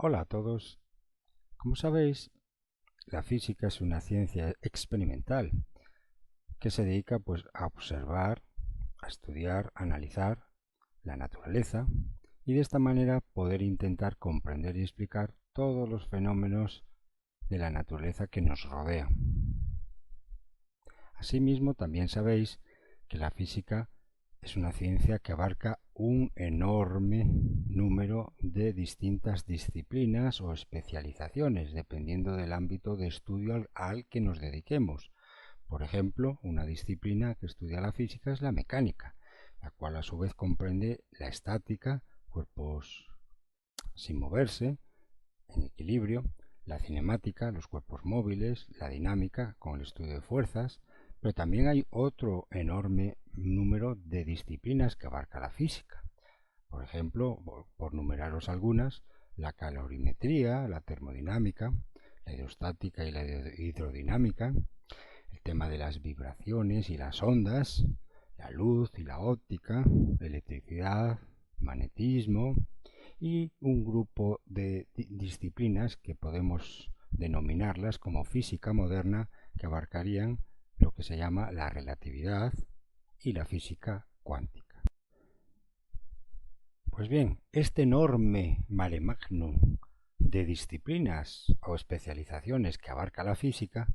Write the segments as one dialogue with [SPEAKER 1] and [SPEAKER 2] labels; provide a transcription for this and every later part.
[SPEAKER 1] Hola a todos. Como sabéis, la física es una ciencia experimental que se dedica a observar, a estudiar, a analizar la naturaleza y de esta manera poder intentar comprender y explicar todos los fenómenos de la naturaleza que nos rodea. Asimismo, también sabéis que la física es una ciencia que abarca un enorme número de distintas disciplinas o especializaciones, dependiendo del ámbito de estudio al que nos dediquemos. Por ejemplo, una disciplina que estudia la física es la mecánica, la cual a su vez comprende la estática, cuerpos sin moverse, en equilibrio, la cinemática, los cuerpos móviles, la dinámica, con el estudio de fuerzas, pero también hay otro enorme número de disciplinas que abarca la física. Por ejemplo, por numeraros algunas, la calorimetría, la termodinámica, la hidrostática y la hidrodinámica, el tema de las vibraciones y las ondas, la luz y la óptica, electricidad, magnetismo y un grupo de disciplinas que podemos denominarlas como física moderna, que abarcarían lo que se llama la relatividad y la física cuántica. Pues bien, este enorme mare magnum de disciplinas o especializaciones que abarca la física,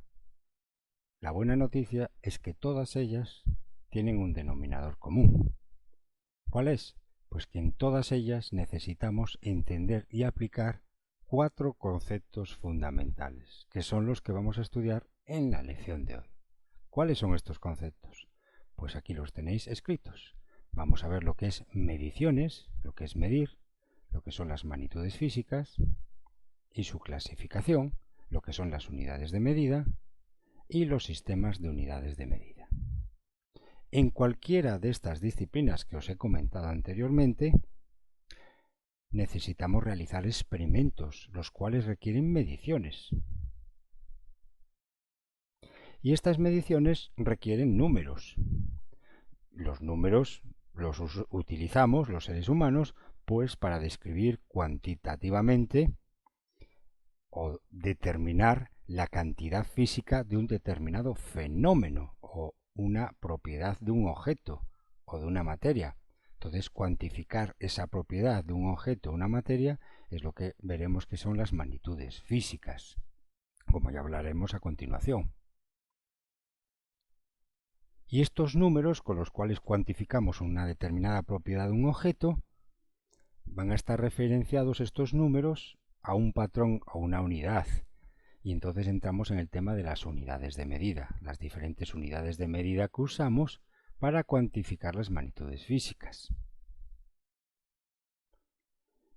[SPEAKER 1] la buena noticia es que todas ellas tienen un denominador común. ¿Cuál es? Pues que en todas ellas necesitamos entender y aplicar 4 conceptos fundamentales, que son los que vamos a estudiar en la lección de hoy. ¿Cuáles son estos conceptos? Pues aquí los tenéis escritos. Vamos a ver lo que es mediciones, lo que es medir, lo que son las magnitudes físicas y su clasificación, lo que son las unidades de medida y los sistemas de unidades de medida. En cualquiera de estas disciplinas que os he comentado anteriormente, necesitamos realizar experimentos, los cuales requieren mediciones. Y estas mediciones requieren números. Los números los utilizamos los seres humanos pues para describir cuantitativamente o determinar la cantidad física de un determinado fenómeno o una propiedad de un objeto o de una materia. Entonces, cuantificar esa propiedad de un objeto o una materia es lo que veremos que son las magnitudes físicas, como ya hablaremos a continuación. Y estos números con los cuales cuantificamos una determinada propiedad de un objeto van a estar referenciados estos números a un patrón o una unidad. Y entonces entramos en el tema de las unidades de medida, las diferentes unidades de medida que usamos para cuantificar las magnitudes físicas.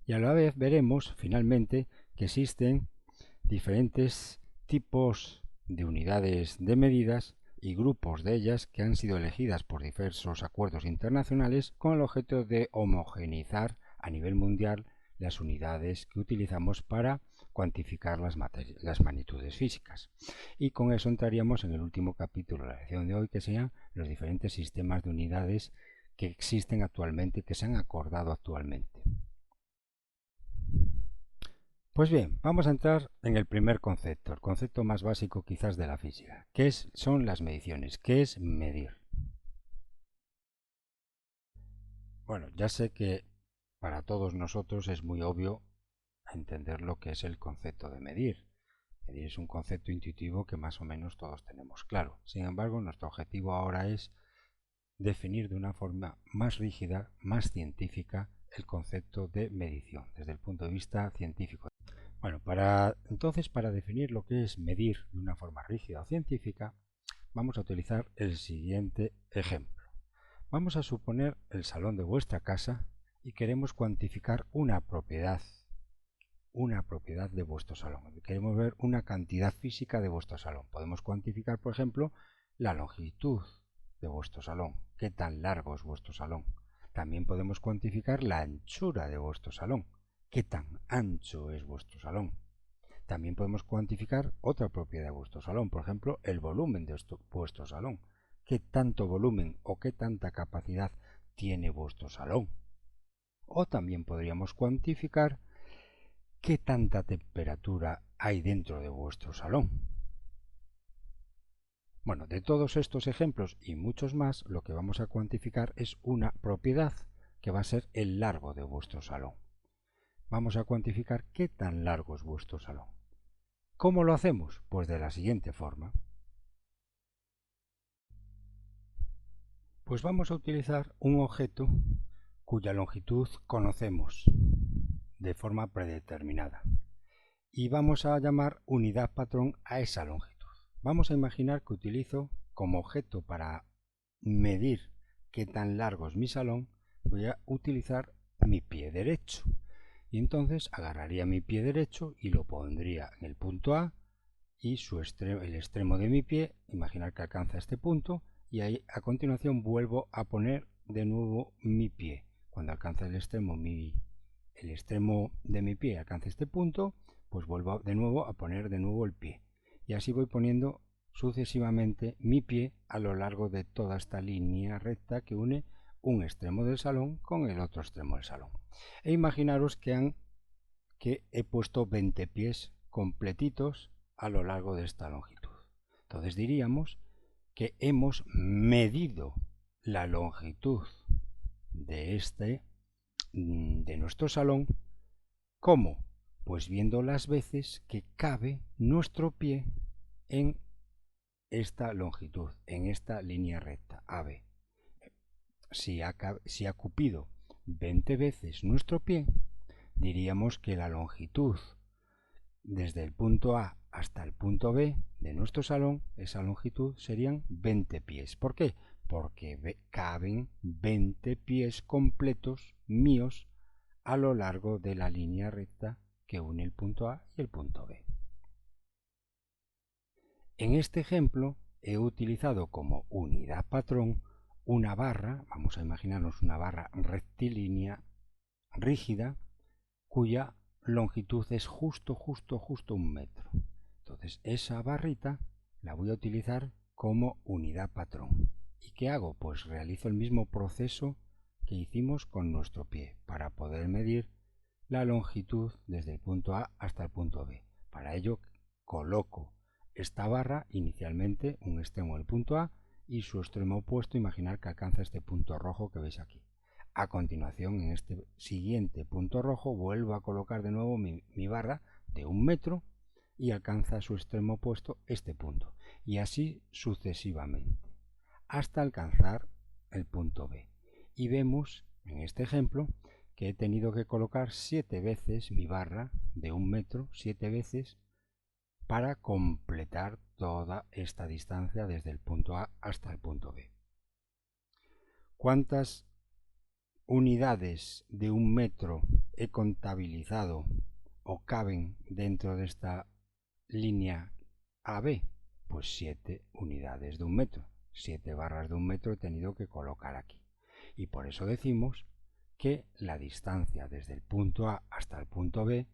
[SPEAKER 1] Y a la vez veremos, finalmente, que existen diferentes tipos de unidades de medidas y grupos de ellas que han sido elegidas por diversos acuerdos internacionales con el objeto de homogeneizar a nivel mundial las unidades que utilizamos para cuantificar las magnitudes físicas. Y con eso entraríamos en el último capítulo de la lección de hoy, que serían los diferentes sistemas de unidades que existen actualmente, que se han acordado actualmente. Pues bien, vamos a entrar en el primer concepto, el concepto más básico quizás de la física, que son las mediciones. ¿Qué es medir? Bueno, ya sé que para todos nosotros es muy obvio entender lo que es el concepto de medir. Medir es un concepto intuitivo que más o menos todos tenemos claro. Sin embargo, nuestro objetivo ahora es definir de una forma más rígida, más científica, el concepto de medición desde el punto de vista científico. Bueno, entonces para definir lo que es medir de una forma rígida o científica, vamos a utilizar el siguiente ejemplo. Vamos a suponer el salón de vuestra casa y queremos cuantificar una propiedad de vuestro salón. Queremos ver una cantidad física de vuestro salón. Podemos cuantificar, por ejemplo, la longitud de vuestro salón, qué tan largo es vuestro salón. También podemos cuantificar la anchura de vuestro salón, qué tan ancho es vuestro salón. También podemos cuantificar otra propiedad de vuestro salón, por ejemplo, el volumen de vuestro salón. ¿Qué tanto volumen o qué tanta capacidad tiene vuestro salón? O también podríamos cuantificar ¿qué tanta temperatura hay dentro de vuestro salón? Bueno, de todos estos ejemplos y muchos más, lo que vamos a cuantificar es una propiedad que va a ser el largo de vuestro salón. Vamos a cuantificar qué tan largo es vuestro salón. ¿Cómo lo hacemos? Pues de la siguiente forma. Pues vamos a utilizar un objeto cuya longitud conocemos de forma predeterminada y vamos a llamar unidad patrón a esa longitud. Vamos a imaginar que utilizo como objeto para medir qué tan largo es mi salón, voy a utilizar mi pie derecho. Y entonces agarraría mi pie derecho y lo pondría en el punto A y el extremo de mi pie, imaginar que alcanza este punto, y ahí a continuación vuelvo a poner de nuevo mi pie. Cuando alcanza el extremo de mi pie alcanza este punto, pues vuelvo de nuevo a poner de nuevo el pie. Y así voy poniendo sucesivamente mi pie a lo largo de toda esta línea recta que une un extremo del salón con el otro extremo del salón. E imaginaros que he puesto 20 pies completitos a lo largo de esta longitud. Entonces diríamos que hemos medido la longitud de nuestro salón. ¿Cómo? Pues viendo las veces que cabe nuestro pie en esta longitud, en esta línea recta AB. Si ha cupido 20 veces nuestro pie, diríamos que la longitud desde el punto A hasta el punto B de nuestro salón, esa longitud serían 20 pies. ¿Por qué? Porque caben 20 pies completos míos a lo largo de la línea recta que une el punto A y el punto B. En este ejemplo he utilizado como unidad patrón una barra, vamos a imaginarnos una barra rectilínea rígida, cuya longitud es justo 1 metro. Entonces esa barrita la voy a utilizar como unidad patrón. ¿Y qué hago? Pues realizo el mismo proceso que hicimos con nuestro pie para poder medir la longitud desde el punto A hasta el punto B. Para ello coloco esta barra inicialmente un extremo del punto A y su extremo opuesto, imaginar que alcanza este punto rojo que veis aquí. A continuación, en este siguiente punto rojo, vuelvo a colocar de nuevo mi barra de 1 metro y alcanza su extremo opuesto este punto. Y así sucesivamente, hasta alcanzar el punto B. Y vemos en este ejemplo que he tenido que colocar 7 veces mi barra de 1 metro, 7 veces, para completar toda esta distancia desde el punto A hasta el punto B. ¿Cuántas unidades de 1 metro he contabilizado o caben dentro de esta línea AB? Pues 7 unidades de 1 metro. 7 barras de 1 metro he tenido que colocar aquí. Y por eso decimos que la distancia desde el punto A hasta el punto B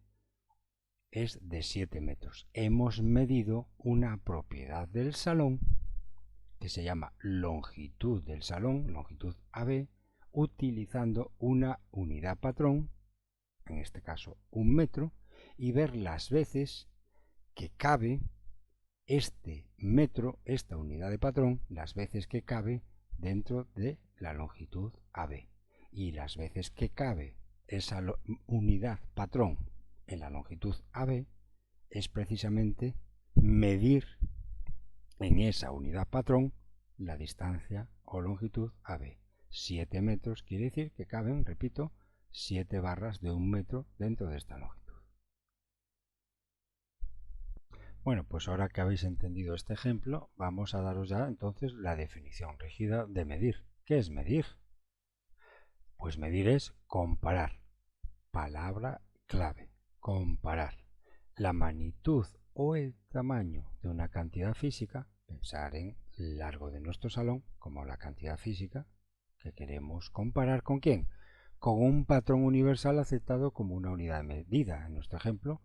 [SPEAKER 1] es de 7 metros. Hemos medido una propiedad del salón que se llama longitud del salón, longitud AB, utilizando una unidad patrón, en este caso 1 metro, y ver las veces que cabe este metro, esta unidad de patrón, las veces que cabe dentro de la longitud AB. Y las veces que cabe esa unidad patrón en la longitud AB es precisamente medir en esa unidad patrón la distancia o longitud AB. 7 metros quiere decir que caben, repito, 7 barras de 1 metro dentro de esta longitud. Bueno, pues ahora que habéis entendido este ejemplo, vamos a daros ya entonces la definición rígida de medir. ¿Qué es medir? Pues medir es comparar. Palabra clave, comparar la magnitud o el tamaño de una cantidad física, pensar en el largo de nuestro salón como la cantidad física que queremos comparar ¿con quién? Con un patrón universal aceptado como una unidad de medida. En nuestro ejemplo,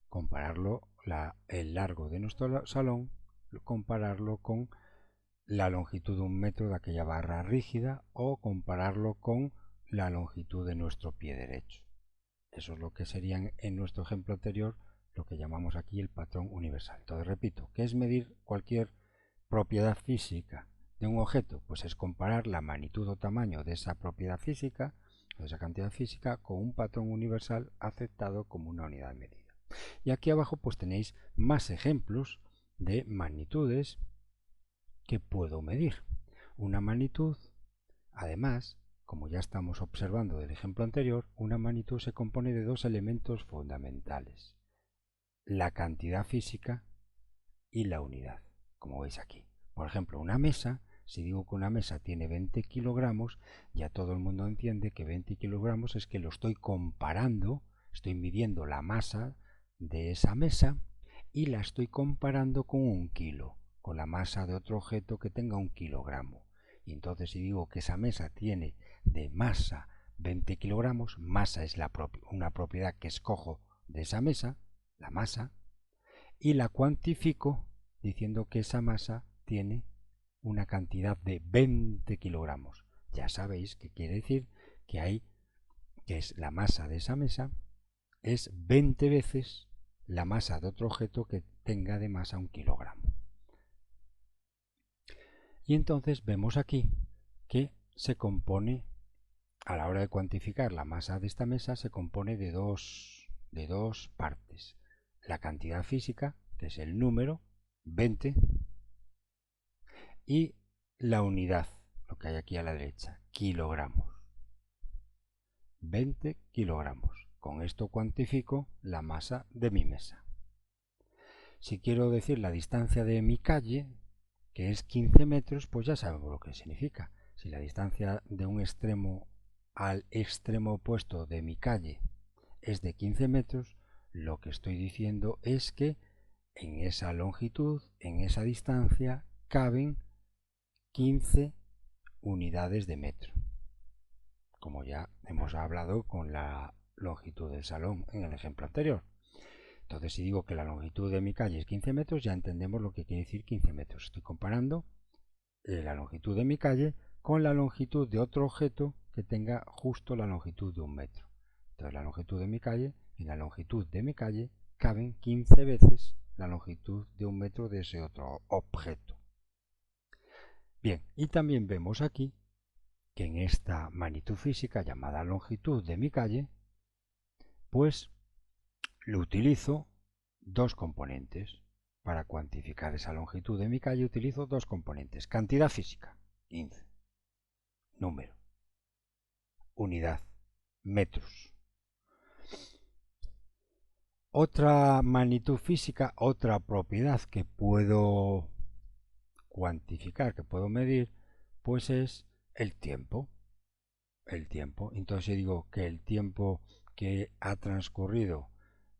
[SPEAKER 1] compararlo el largo de nuestro salón, compararlo con la longitud de 1 metro de aquella barra rígida o compararlo con la longitud de nuestro pie derecho. Eso es lo que sería en nuestro ejemplo anterior lo que llamamos aquí el patrón universal. Entonces repito, ¿qué es medir cualquier propiedad física de un objeto? Pues es comparar la magnitud o tamaño de esa propiedad física o de esa cantidad física con un patrón universal aceptado como una unidad de medida. Y aquí abajo pues tenéis más ejemplos de magnitudes que puedo medir. Una magnitud, además, como ya estamos observando del ejemplo anterior, una magnitud se compone de dos elementos fundamentales: la cantidad física y la unidad, como veis aquí. Por ejemplo, una mesa, si digo que una mesa tiene 20 kilogramos, ya todo el mundo entiende que 20 kilogramos es que lo estoy comparando, estoy midiendo la masa de esa mesa y la estoy comparando con un kilo, con la masa de otro objeto que tenga un kilogramo. Y entonces si digo que esa mesa tiene de masa 20 kilogramos, masa es una propiedad que escojo de esa mesa, la masa, y la cuantifico diciendo que esa masa tiene una cantidad de 20 kilogramos. Ya sabéis que quiere decir que es la masa de esa mesa es 20 veces la masa de otro objeto que tenga de masa un kilogramo. Y entonces vemos aquí que se compone, a la hora de cuantificar la masa de esta mesa, se compone de dos partes. La cantidad física, que es el número, 20, y la unidad, lo que hay aquí a la derecha, kilogramos. 20 kilogramos. Con esto cuantifico la masa de mi mesa. Si quiero decir la distancia de mi calle, que es 15 metros, pues ya sabemos lo que significa. Si la distancia de un extremo al extremo opuesto de mi calle es de 15 metros, lo que estoy diciendo es que en esa longitud, en esa distancia, caben 15 unidades de metro, como ya hemos hablado con la longitud del salón en el ejemplo anterior. Entonces, si digo que la longitud de mi calle es 15 metros, ya entendemos lo que quiere decir 15 metros. Estoy comparando la longitud de mi calle con la longitud de otro objeto que tenga justo la longitud de un metro. Entonces, la longitud de mi calle y la longitud de mi calle caben 15 veces la longitud de un metro de ese otro objeto. Bien, y también vemos aquí que en esta magnitud física llamada longitud de mi calle, pues lo utilizo dos componentes. Para cuantificar esa longitud de mi calle utilizo dos componentes: cantidad física, 15, número, unidad, metros. Otra magnitud física, otra propiedad que puedo cuantificar, que puedo medir, pues es el tiempo. El tiempo. Entonces yo digo que el tiempo que ha transcurrido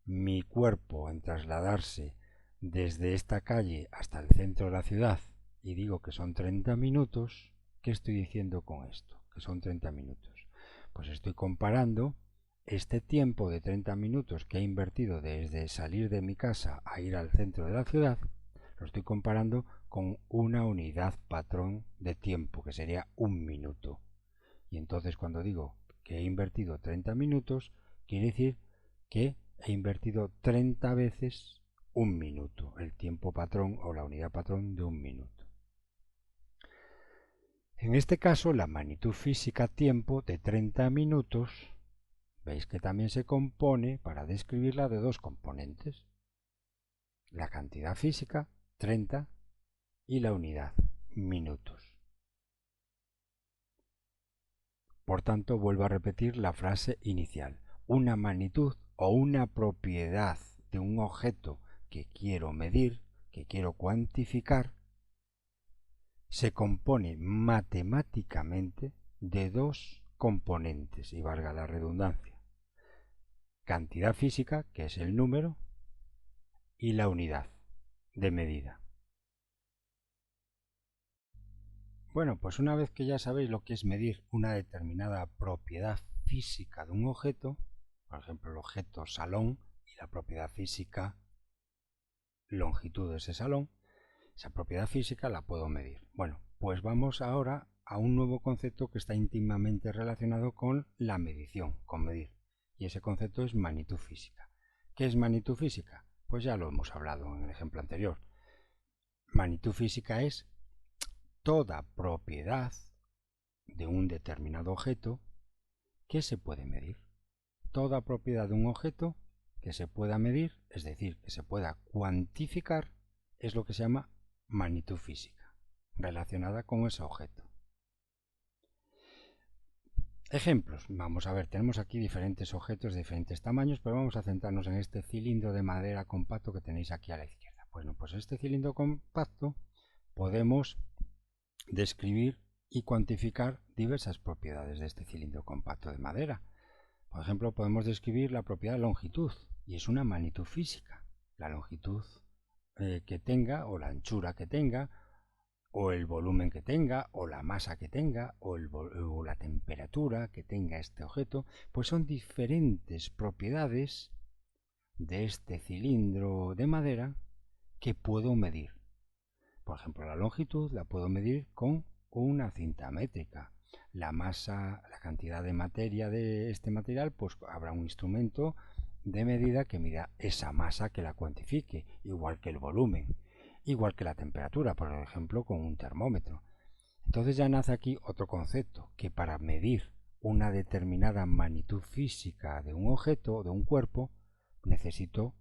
[SPEAKER 1] mi cuerpo en trasladarse desde esta calle hasta el centro de la ciudad, y digo que son 30 minutos, ¿qué estoy diciendo con esto? Que son 30 minutos. Pues estoy comparando este tiempo de 30 minutos que he invertido desde salir de mi casa a ir al centro de la ciudad, lo estoy comparando con una unidad patrón de tiempo, que sería un minuto. Y entonces cuando digo que he invertido 30 minutos, quiere decir que he invertido 30 veces un minuto, el tiempo patrón o la unidad patrón de un minuto. En este caso, la magnitud física tiempo de 30 minutos, veis que también se compone, para describirla, de dos componentes: la cantidad física, 30, y la unidad, minutos. Por tanto, vuelvo a repetir la frase inicial. Una magnitud o una propiedad de un objeto que quiero medir, que quiero cuantificar, se compone matemáticamente de dos componentes, y valga la redundancia: cantidad física, que es el número, y la unidad de medida. Bueno, pues una vez que ya sabéis lo que es medir una determinada propiedad física de un objeto, por ejemplo el objeto salón y la propiedad física longitud de ese salón, esa propiedad física la puedo medir. Bueno, pues vamos ahora a un nuevo concepto que está íntimamente relacionado con la medición, con medir, y ese concepto es magnitud física. ¿Qué es magnitud física? Pues ya lo hemos hablado en el ejemplo anterior. Magnitud física es toda propiedad de un determinado objeto que se puede medir. Toda propiedad de un objeto que se pueda medir, es decir, que se pueda cuantificar, es lo que se llama magnitud física, relacionada con ese objeto. Ejemplos. Vamos a ver, tenemos aquí diferentes objetos de diferentes tamaños, pero vamos a centrarnos en este cilindro de madera compacto que tenéis aquí a la izquierda. Bueno, pues este cilindro compacto podemos describir y cuantificar diversas propiedades de este cilindro compacto de madera. Por ejemplo, podemos describir la propiedad de longitud, y es una magnitud física. La longitud que tenga, o la anchura que tenga, o el volumen que tenga, o la masa que tenga, o la temperatura que tenga este objeto, pues son diferentes propiedades de este cilindro de madera que puedo medir. Por ejemplo, la longitud la puedo medir con una cinta métrica. La masa, la cantidad de materia de este material, pues habrá un instrumento de medida que mida esa masa, que la cuantifique, igual que el volumen, igual que la temperatura, por ejemplo, con un termómetro. Entonces ya nace aquí otro concepto, que para medir una determinada magnitud física de un objeto o de un cuerpo, necesito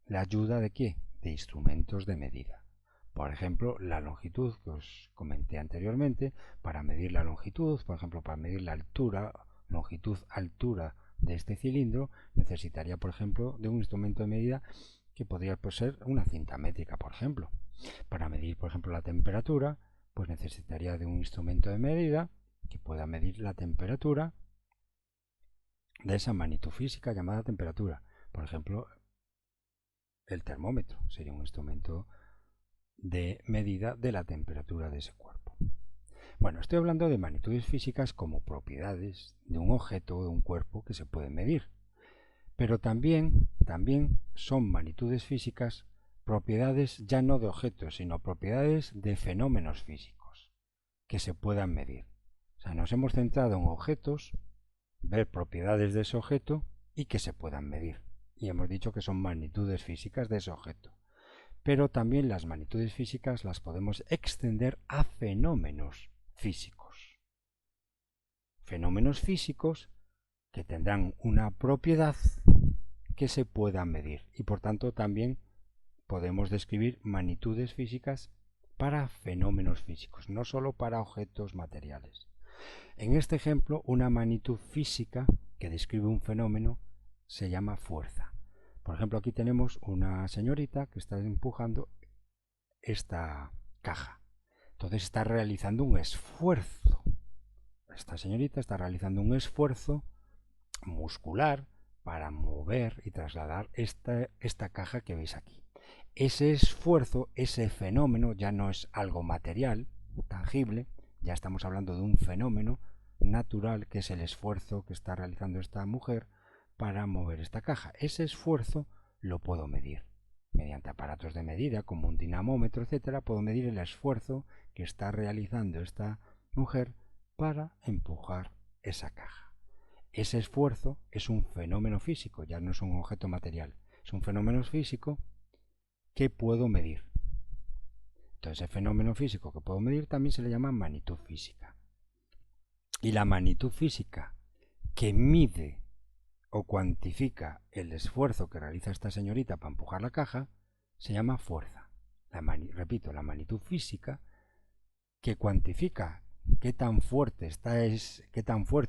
[SPEAKER 1] la ayuda ¿de qué? De instrumentos de medida. Por ejemplo, la longitud que os comenté anteriormente, para medir la longitud, por ejemplo, para medir la altura, longitud-altura de este cilindro, necesitaría, por ejemplo, de un instrumento de medida que podría ser una cinta métrica, por ejemplo. Para medir, por ejemplo, la temperatura, pues necesitaría de un instrumento de medida que pueda medir la temperatura de esa magnitud física llamada temperatura. Por ejemplo, el termómetro sería un instrumento de medida de la temperatura de ese cuerpo. Bueno, estoy hablando de magnitudes físicas como propiedades de un objeto o de un cuerpo que se pueden medir. Pero también son magnitudes físicas propiedades ya no de objetos, sino propiedades de fenómenos físicos que se puedan medir. O sea, nos hemos centrado en objetos, ver propiedades de ese objeto y que se puedan medir. Y hemos dicho que son magnitudes físicas de ese objeto. Pero también las magnitudes físicas las podemos extender a fenómenos físicos. Fenómenos físicos que tendrán una propiedad que se pueda medir y por tanto también podemos describir magnitudes físicas para fenómenos físicos, no solo para objetos materiales. En este ejemplo, una magnitud física que describe un fenómeno se llama fuerza. Por ejemplo, aquí tenemos una señorita que está empujando esta caja. Entonces está realizando un esfuerzo. Esta señorita está realizando un esfuerzo muscular para mover y trasladar esta caja que veis aquí. Ese esfuerzo, ese fenómeno ya no es algo material, tangible, ya estamos hablando de un fenómeno natural que es el esfuerzo que está realizando esta mujer para mover esta caja. Ese esfuerzo lo puedo medir. Mediante aparatos de medida como un dinamómetro, etcétera, puedo medir el esfuerzo que está realizando esta mujer para empujar esa caja. Ese esfuerzo es un fenómeno físico, ya no es un objeto material, es un fenómeno físico que puedo medir. Entonces, ese fenómeno físico que puedo medir también se le llama magnitud física. Y la magnitud física que mide o cuantifica el esfuerzo que realiza esta señorita para empujar la caja se llama fuerza. Repito, la magnitud física que cuantifica qué tan fuerte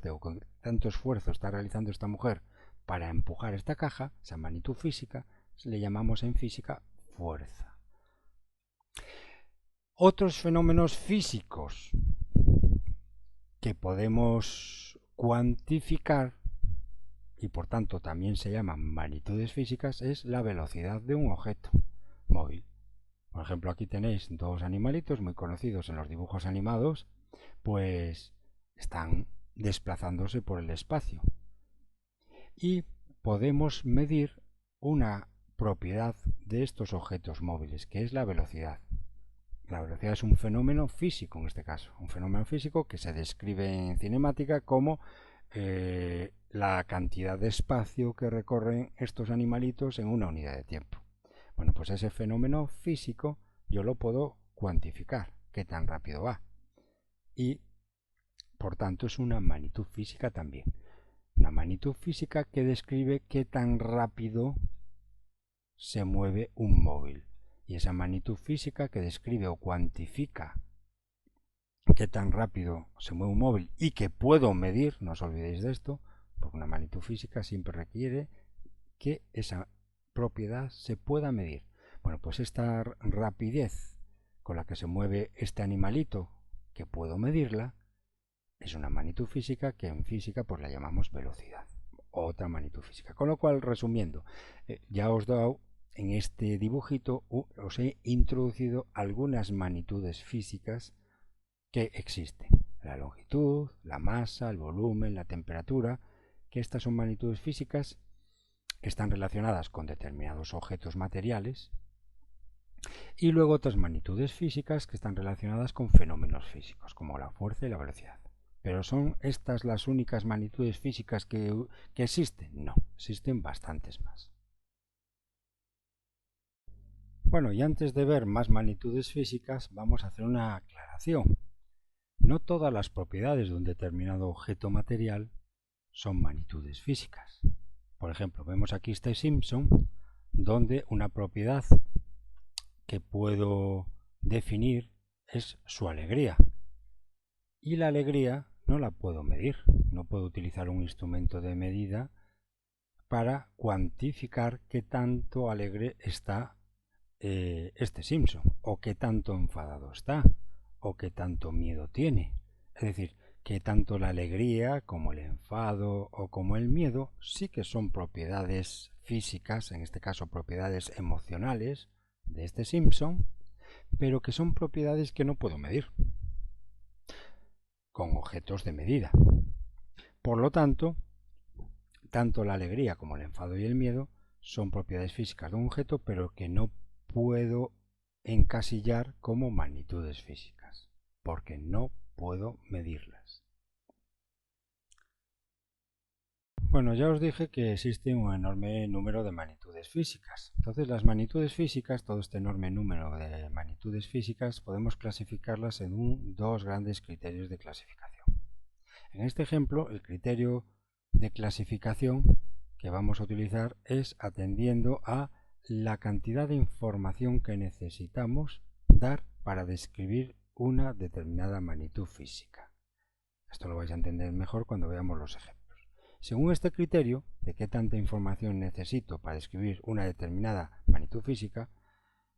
[SPEAKER 1] o con tanto esfuerzo está realizando esta mujer para empujar esta caja, esa magnitud física, le llamamos en física fuerza. Otros fenómenos físicos que podemos cuantificar y por tanto también se llaman magnitudes físicas es la velocidad de un objeto móvil. Por ejemplo, aquí tenéis dos animalitos muy conocidos en los dibujos animados, pues están desplazándose por el espacio. Y podemos medir una propiedad de estos objetos móviles, que es la velocidad. La velocidad es un fenómeno físico en este caso, un fenómeno físico que se describe en cinemática como la cantidad de espacio que recorren estos animalitos en una unidad de tiempo. Bueno, pues ese fenómeno físico yo lo puedo cuantificar, qué tan rápido va. Y, por tanto, es una magnitud física también. Una magnitud física que describe qué tan rápido se mueve un móvil. Y esa magnitud física que describe o cuantifica qué tan rápido se mueve un móvil y que puedo medir, no os olvidéis de esto, porque una magnitud física siempre requiere que esa propiedad se pueda medir. Bueno, pues esta rapidez con la que se mueve este animalito, que puedo medirla, es una magnitud física que en física pues la llamamos velocidad. Otra magnitud física. Con lo cual, resumiendo, ya os he dado en este dibujito, os he introducido algunas magnitudes físicas que existen. La longitud, la masa, el volumen, la temperatura, que estas son magnitudes físicas que están relacionadas con determinados objetos materiales, y luego otras magnitudes físicas que están relacionadas con fenómenos físicos, como la fuerza y la velocidad. ¿Pero son estas las únicas magnitudes físicas que existen? No, existen bastantes más. Bueno, y antes de ver más magnitudes físicas, vamos a hacer una aclaración. No todas las propiedades de un determinado objeto material son magnitudes físicas. Por ejemplo, vemos aquí este Simpson, donde una propiedad que puedo definir es su alegría. Y la alegría no la puedo medir. No puedo utilizar un instrumento de medida para cuantificar qué tanto alegre está este Simpson, o qué tanto enfadado está, o qué tanto miedo tiene. Es decir, que tanto la alegría como el enfado o como el miedo sí que son propiedades físicas, en este caso propiedades emocionales de este Simpson, pero que son propiedades que no puedo medir con objetos de medida. Por lo tanto, tanto la alegría como el enfado y el miedo son propiedades físicas de un objeto, pero que no puedo encasillar como magnitudes físicas, porque no puedo medirlas. Bueno, ya os dije que existe un enorme número de magnitudes físicas. Entonces, las magnitudes físicas, todo este enorme número de magnitudes físicas, podemos clasificarlas en dos grandes criterios de clasificación. En este ejemplo, el criterio de clasificación que vamos a utilizar es atendiendo a la cantidad de información que necesitamos dar para describir una determinada magnitud física. Esto lo vais a entender mejor cuando veamos los ejemplos. Según este criterio de qué tanta información necesito para describir una determinada magnitud física,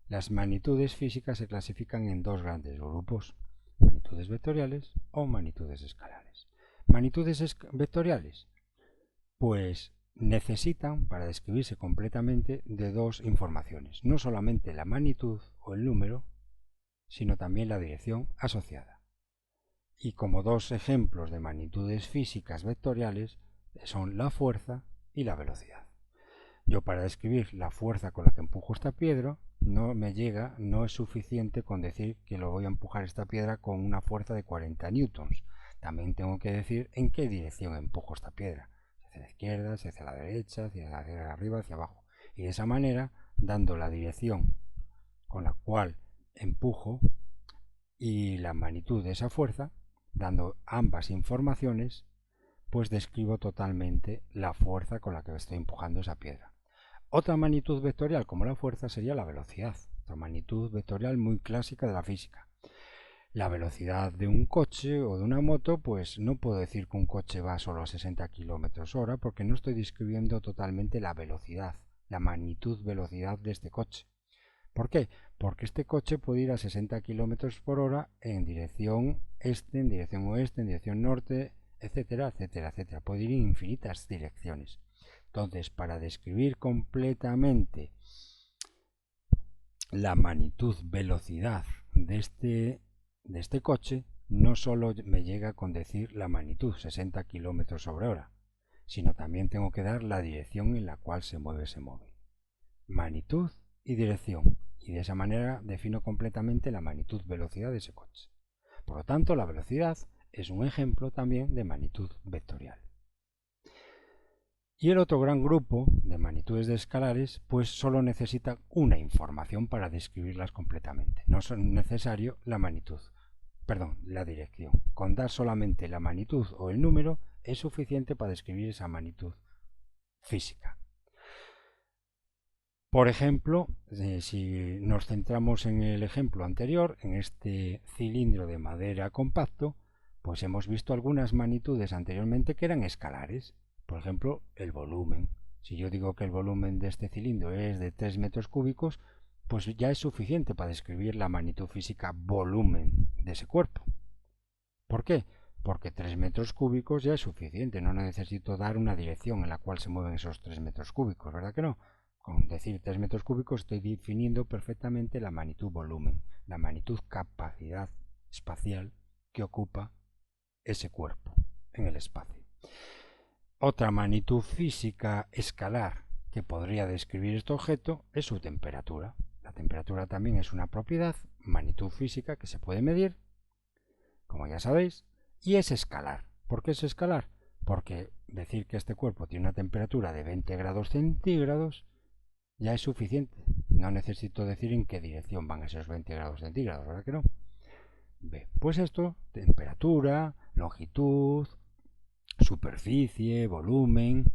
[SPEAKER 1] las magnitudes físicas se clasifican en dos grandes grupos: magnitudes vectoriales o magnitudes escalares. Magnitudes vectoriales, pues necesitan, para describirse completamente, de dos informaciones, no solamente la magnitud o el número, sino también la dirección asociada. Y como dos ejemplos de magnitudes físicas vectoriales son la fuerza y la velocidad. Yo, para describir la fuerza con la que empujo esta piedra, no es suficiente con decir que lo voy a empujar esta piedra con una fuerza de 40 newtons. También tengo que decir en qué dirección empujo esta piedra. Hacia la izquierda, hacia la derecha, hacia arriba, hacia abajo. Y de esa manera, dando la dirección con la cual empujo y la magnitud de esa fuerza, dando ambas informaciones, pues describo totalmente la fuerza con la que estoy empujando esa piedra. Otra magnitud vectorial como la fuerza sería la velocidad, otra magnitud vectorial muy clásica de la física. La velocidad de un coche o de una moto, pues no puedo decir que un coche va solo a 60 km/h porque no estoy describiendo totalmente la velocidad, la magnitud velocidad de este coche. ¿Por qué? Porque este coche puede ir a 60 km/h en dirección este, en dirección oeste, en dirección norte, etcétera, etcétera, etcétera. Puede ir en infinitas direcciones. Entonces, para describir completamente la magnitud velocidad de este coche, no solo me llega con decir la magnitud 60 km/h, sino también tengo que dar la dirección en la cual se mueve ese móvil. Magnitud y dirección. Y de esa manera defino completamente la magnitud velocidad de ese coche. Por lo tanto, la velocidad es un ejemplo también de magnitud vectorial. Y el otro gran grupo de magnitudes de escalares pues solo necesita una información para describirlas completamente. No es necesario la magnitud, perdón, la dirección. Con dar solamente la magnitud o el número es suficiente para describir esa magnitud física. Por ejemplo, si nos centramos en el ejemplo anterior, en este cilindro de madera compacto, pues hemos visto algunas magnitudes anteriormente que eran escalares. Por ejemplo, el volumen. Si yo digo que el volumen de este cilindro es de 3 metros cúbicos, pues ya es suficiente para describir la magnitud física volumen de ese cuerpo. ¿Por qué? Porque 3 metros cúbicos ya es suficiente, no necesito dar una dirección en la cual se mueven esos 3 metros cúbicos, ¿verdad que no? Con decir 3 metros cúbicos estoy definiendo perfectamente la magnitud volumen, la magnitud capacidad espacial que ocupa ese cuerpo en el espacio. Otra magnitud física escalar que podría describir este objeto es su temperatura. La temperatura también es una propiedad, magnitud física que se puede medir, como ya sabéis, y es escalar. ¿Por qué es escalar? Porque decir que este cuerpo tiene una temperatura de 20 grados centígrados ya es suficiente. No necesito decir en qué dirección van esos 20 grados centígrados, ¿verdad que no? Bien, pues esto, temperatura, longitud, superficie, volumen,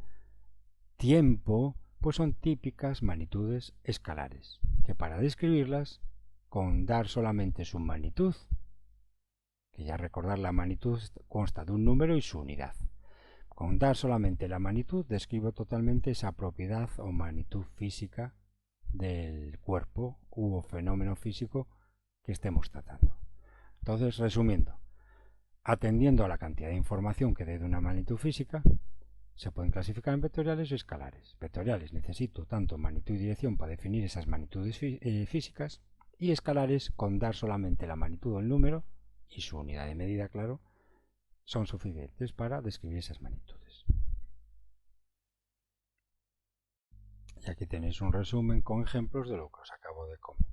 [SPEAKER 1] tiempo, pues son típicas magnitudes escalares, que para describirlas, con dar solamente su magnitud, que ya recordar la magnitud consta de un número y su unidad. Con dar solamente la magnitud describo totalmente esa propiedad o magnitud física del cuerpo u fenómeno físico que estemos tratando. Entonces, resumiendo, atendiendo a la cantidad de información que dé de una magnitud física, se pueden clasificar en vectoriales o escalares. Vectoriales necesito tanto magnitud y dirección para definir esas magnitudes físicas, y escalares con dar solamente la magnitud o el número y su unidad de medida, claro, son suficientes para describir esas magnitudes. Y aquí tenéis un resumen con ejemplos de lo que os acabo de comentar.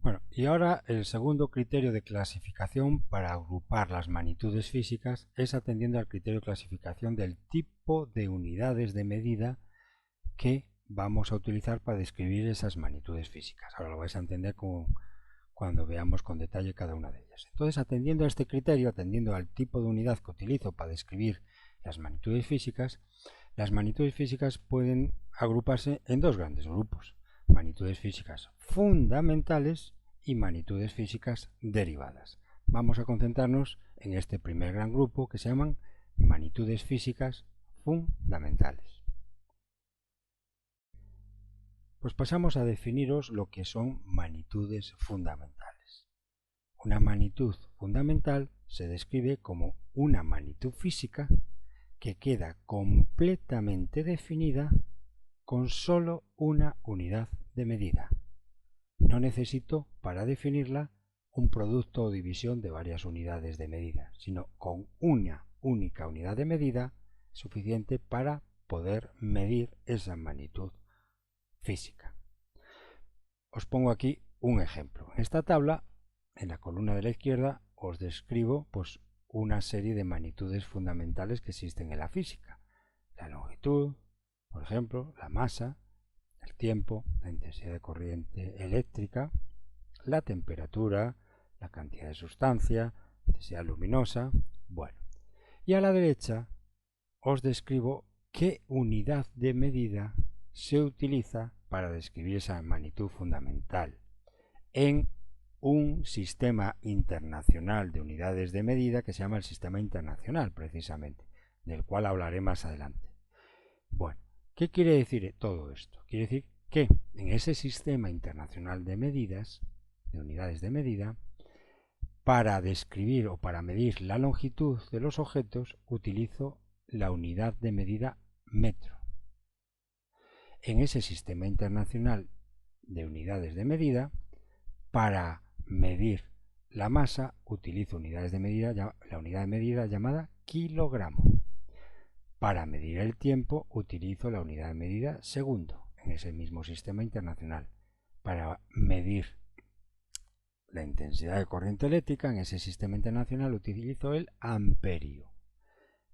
[SPEAKER 1] Bueno, y ahora el segundo criterio de clasificación para agrupar las magnitudes físicas es atendiendo al criterio de clasificación del tipo de unidades de medida que vamos a utilizar para describir esas magnitudes físicas. Ahora lo vais a entender cuando veamos con detalle cada una de ellas. Entonces, atendiendo a este criterio, atendiendo al tipo de unidad que utilizo para describir las magnitudes físicas pueden agruparse en dos grandes grupos: magnitudes físicas fundamentales y magnitudes físicas derivadas. Vamos a concentrarnos en este primer gran grupo que se llaman magnitudes físicas fundamentales. Pues pasamos a definiros lo que son magnitudes fundamentales. Una magnitud fundamental se describe como una magnitud física que queda completamente definida con solo una unidad de medida. No necesito para definirla un producto o división de varias unidades de medida, sino con una única unidad de medida suficiente para poder medir esa magnitud física. Os pongo aquí un ejemplo. En esta tabla, en la columna de la izquierda, os describo pues una serie de magnitudes fundamentales que existen en la física. La longitud, por ejemplo, la masa, el tiempo, la intensidad de corriente eléctrica, la temperatura, la cantidad de sustancia, la intensidad luminosa. Bueno, y a la derecha os describo qué unidad de medida se utiliza para describir esa magnitud fundamental en un sistema internacional de unidades de medida que se llama el Sistema Internacional, precisamente, del cual hablaré más adelante. Bueno, ¿qué quiere decir todo esto? Quiere decir que en ese sistema internacional de medidas, de unidades de medida, para describir o para medir la longitud de los objetos, utilizo la unidad de medida metro. En ese sistema internacional de unidades de medida, para medir la masa, utilizo unidades de medida, la unidad de medida llamada kilogramo. Para medir el tiempo, utilizo la unidad de medida segundo, en ese mismo sistema internacional. Para medir la intensidad de corriente eléctrica, en ese sistema internacional utilizo el amperio.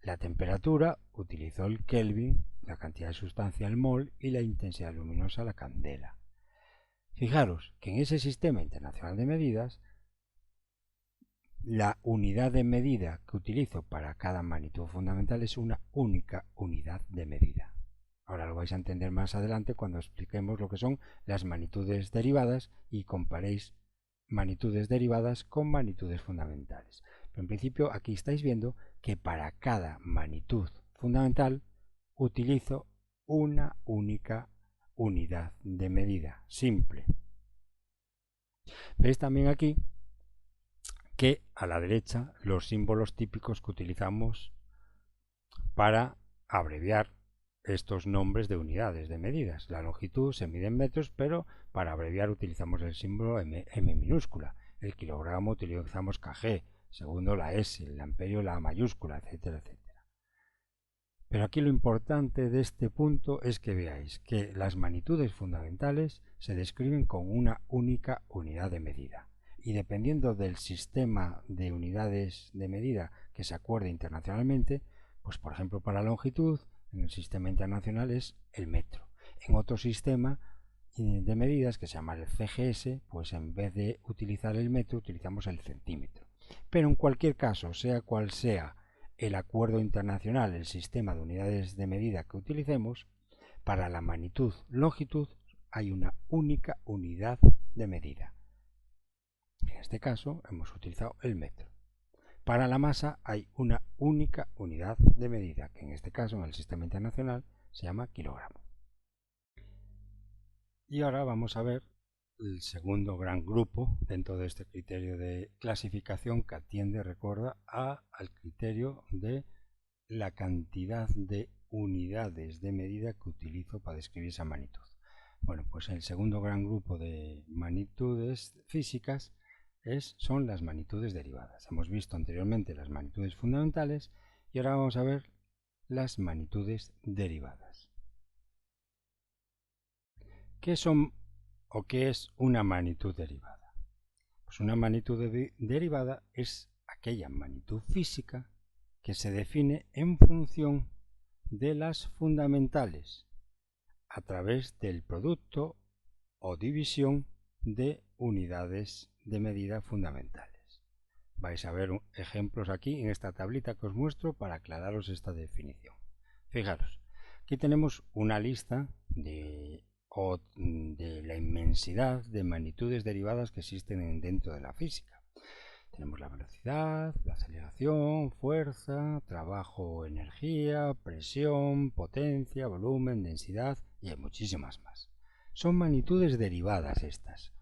[SPEAKER 1] La temperatura utilizo el Kelvin, la cantidad de sustancia el mol y la intensidad luminosa la candela. Fijaros que en ese sistema internacional de medidas, la unidad de medida que utilizo para cada magnitud fundamental es una única unidad de medida. Ahora lo vais a entender más adelante cuando expliquemos lo que son las magnitudes derivadas y comparéis magnitudes derivadas con magnitudes fundamentales. Pero en principio aquí estáis viendo que para cada magnitud fundamental utilizo una única unidad de medida simple. Veis también aquí que a la derecha los símbolos típicos que utilizamos para abreviar estos nombres de unidades de medidas. La longitud se mide en metros, pero para abreviar utilizamos el símbolo M minúscula. El kilogramo utilizamos kg, segundo la S, el amperio la mayúscula, etcétera, etcétera. Pero aquí lo importante de este punto es que veáis que las magnitudes fundamentales se describen con una única unidad de medida. Y dependiendo del sistema de unidades de medida que se acuerde internacionalmente, pues por ejemplo para la longitud, en el sistema internacional es el metro. En otro sistema de medidas que se llama el CGS, pues en vez de utilizar el metro utilizamos el centímetro. Pero en cualquier caso, sea cual sea el acuerdo internacional, el sistema de unidades de medida que utilicemos, para la magnitud longitud hay una única unidad de medida. En este caso hemos utilizado el metro. Para la masa hay una única unidad de medida, que en este caso en el sistema internacional se llama kilogramo. Y ahora vamos a ver el segundo gran grupo dentro de este criterio de clasificación que atiende, recuerda, al criterio de la cantidad de unidades de medida que utilizo para describir esa magnitud. Bueno, pues el segundo gran grupo de magnitudes físicas son las magnitudes derivadas. Hemos visto anteriormente las magnitudes fundamentales y ahora vamos a ver las magnitudes derivadas. ¿Qué son o qué es una magnitud derivada? Pues una magnitud derivada es aquella magnitud física que se define en función de las fundamentales a través del producto o división de unidades de medida fundamentales. Vais a ver ejemplos aquí en esta tablita que os muestro para aclararos esta definición. Fijaros, aquí tenemos una lista de la inmensidad de magnitudes derivadas que existen dentro de la física. Tenemos la velocidad, la aceleración, fuerza, trabajo, energía, presión, potencia, volumen, densidad y hay muchísimas más. Son magnitudes derivadas estas.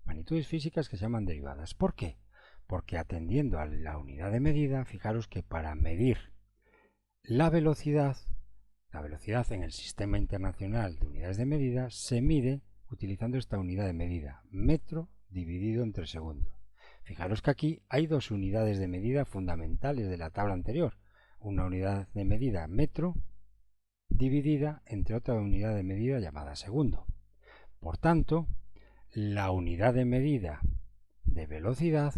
[SPEAKER 1] Magnitudes físicas que se llaman derivadas. ¿Por qué? Porque atendiendo a la unidad de medida, fijaros que para medir la velocidad en el sistema internacional de unidades de medida se mide utilizando esta unidad de medida, metro dividido entre segundo. Fijaros que aquí hay dos unidades de medida fundamentales de la tabla anterior. Una unidad de medida metro dividida entre otra unidad de medida llamada segundo. Por tanto, la unidad de medida de velocidad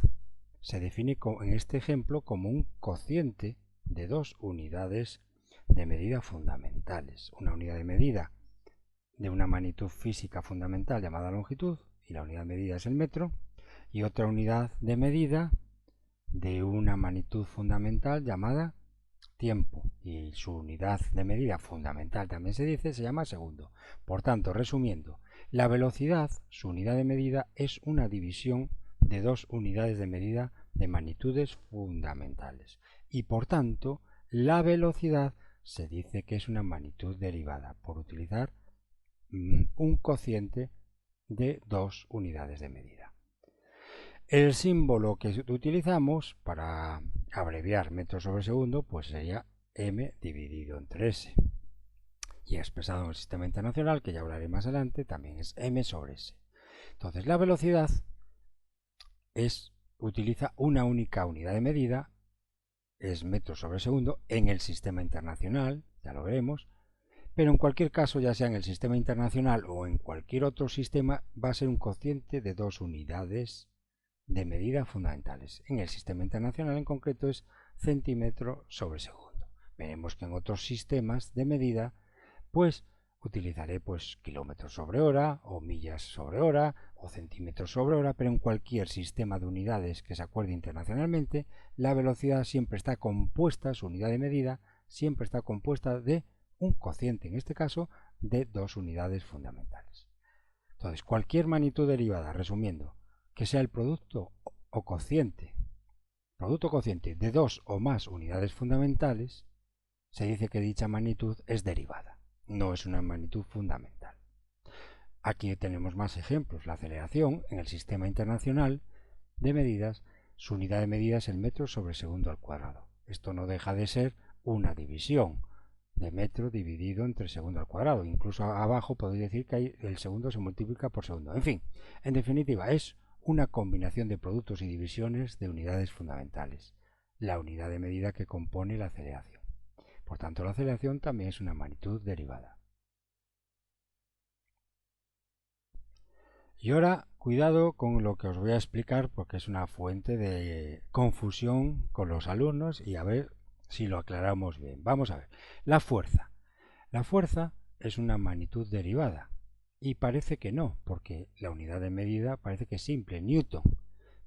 [SPEAKER 1] se define en este ejemplo como un cociente de dos unidades de medida fundamentales. Una unidad de medida de una magnitud física fundamental llamada longitud, y la unidad de medida es el metro, y otra unidad de medida de una magnitud fundamental llamada tiempo, y su unidad de medida fundamental también se dice, se llama segundo. Por tanto, resumiendo, la velocidad, su unidad de medida, es una división de dos unidades de medida de magnitudes fundamentales. Y por tanto, la velocidad se dice que es una magnitud derivada, por utilizar un cociente de dos unidades de medida. El símbolo que utilizamos para abreviar metros sobre segundo pues sería m dividido entre s. Y expresado en el sistema internacional, que ya hablaré más adelante, también es m sobre s. Entonces la velocidad utiliza una única unidad de medida, es metros sobre segundo, en el sistema internacional, ya lo veremos, pero en cualquier caso, ya sea en el sistema internacional o en cualquier otro sistema, va a ser un cociente de dos unidades de medida fundamentales. En el sistema internacional en concreto es centímetro sobre segundo. Veremos que en otros sistemas de medida pues utilizaré kilómetros sobre hora o millas sobre hora o centímetros sobre hora, pero en cualquier sistema de unidades que se acuerde internacionalmente, la velocidad siempre está compuesta, su unidad de medida siempre está compuesta de un cociente, en este caso, de 2 unidades fundamentales. Entonces, cualquier magnitud derivada, resumiendo, que sea el producto cociente de 2 o más unidades fundamentales, se dice que dicha magnitud es derivada, no es una magnitud fundamental. Aquí tenemos más ejemplos. La aceleración en el sistema internacional de medidas, su unidad de medida es el metro sobre segundo al cuadrado. Esto no deja de ser una división de metro dividido entre segundo al cuadrado. Incluso abajo podéis decir que el segundo se multiplica por segundo. En fin, en definitiva, es una combinación de productos y divisiones de unidades fundamentales, la unidad de medida que compone la aceleración. Por tanto, la aceleración también es una magnitud derivada. Y ahora, cuidado con lo que os voy a explicar porque es una fuente de confusión con los alumnos y a ver si lo aclaramos bien. Vamos a ver. La fuerza. La fuerza es una magnitud derivada y parece que no, porque la unidad de medida parece que es simple, Newton.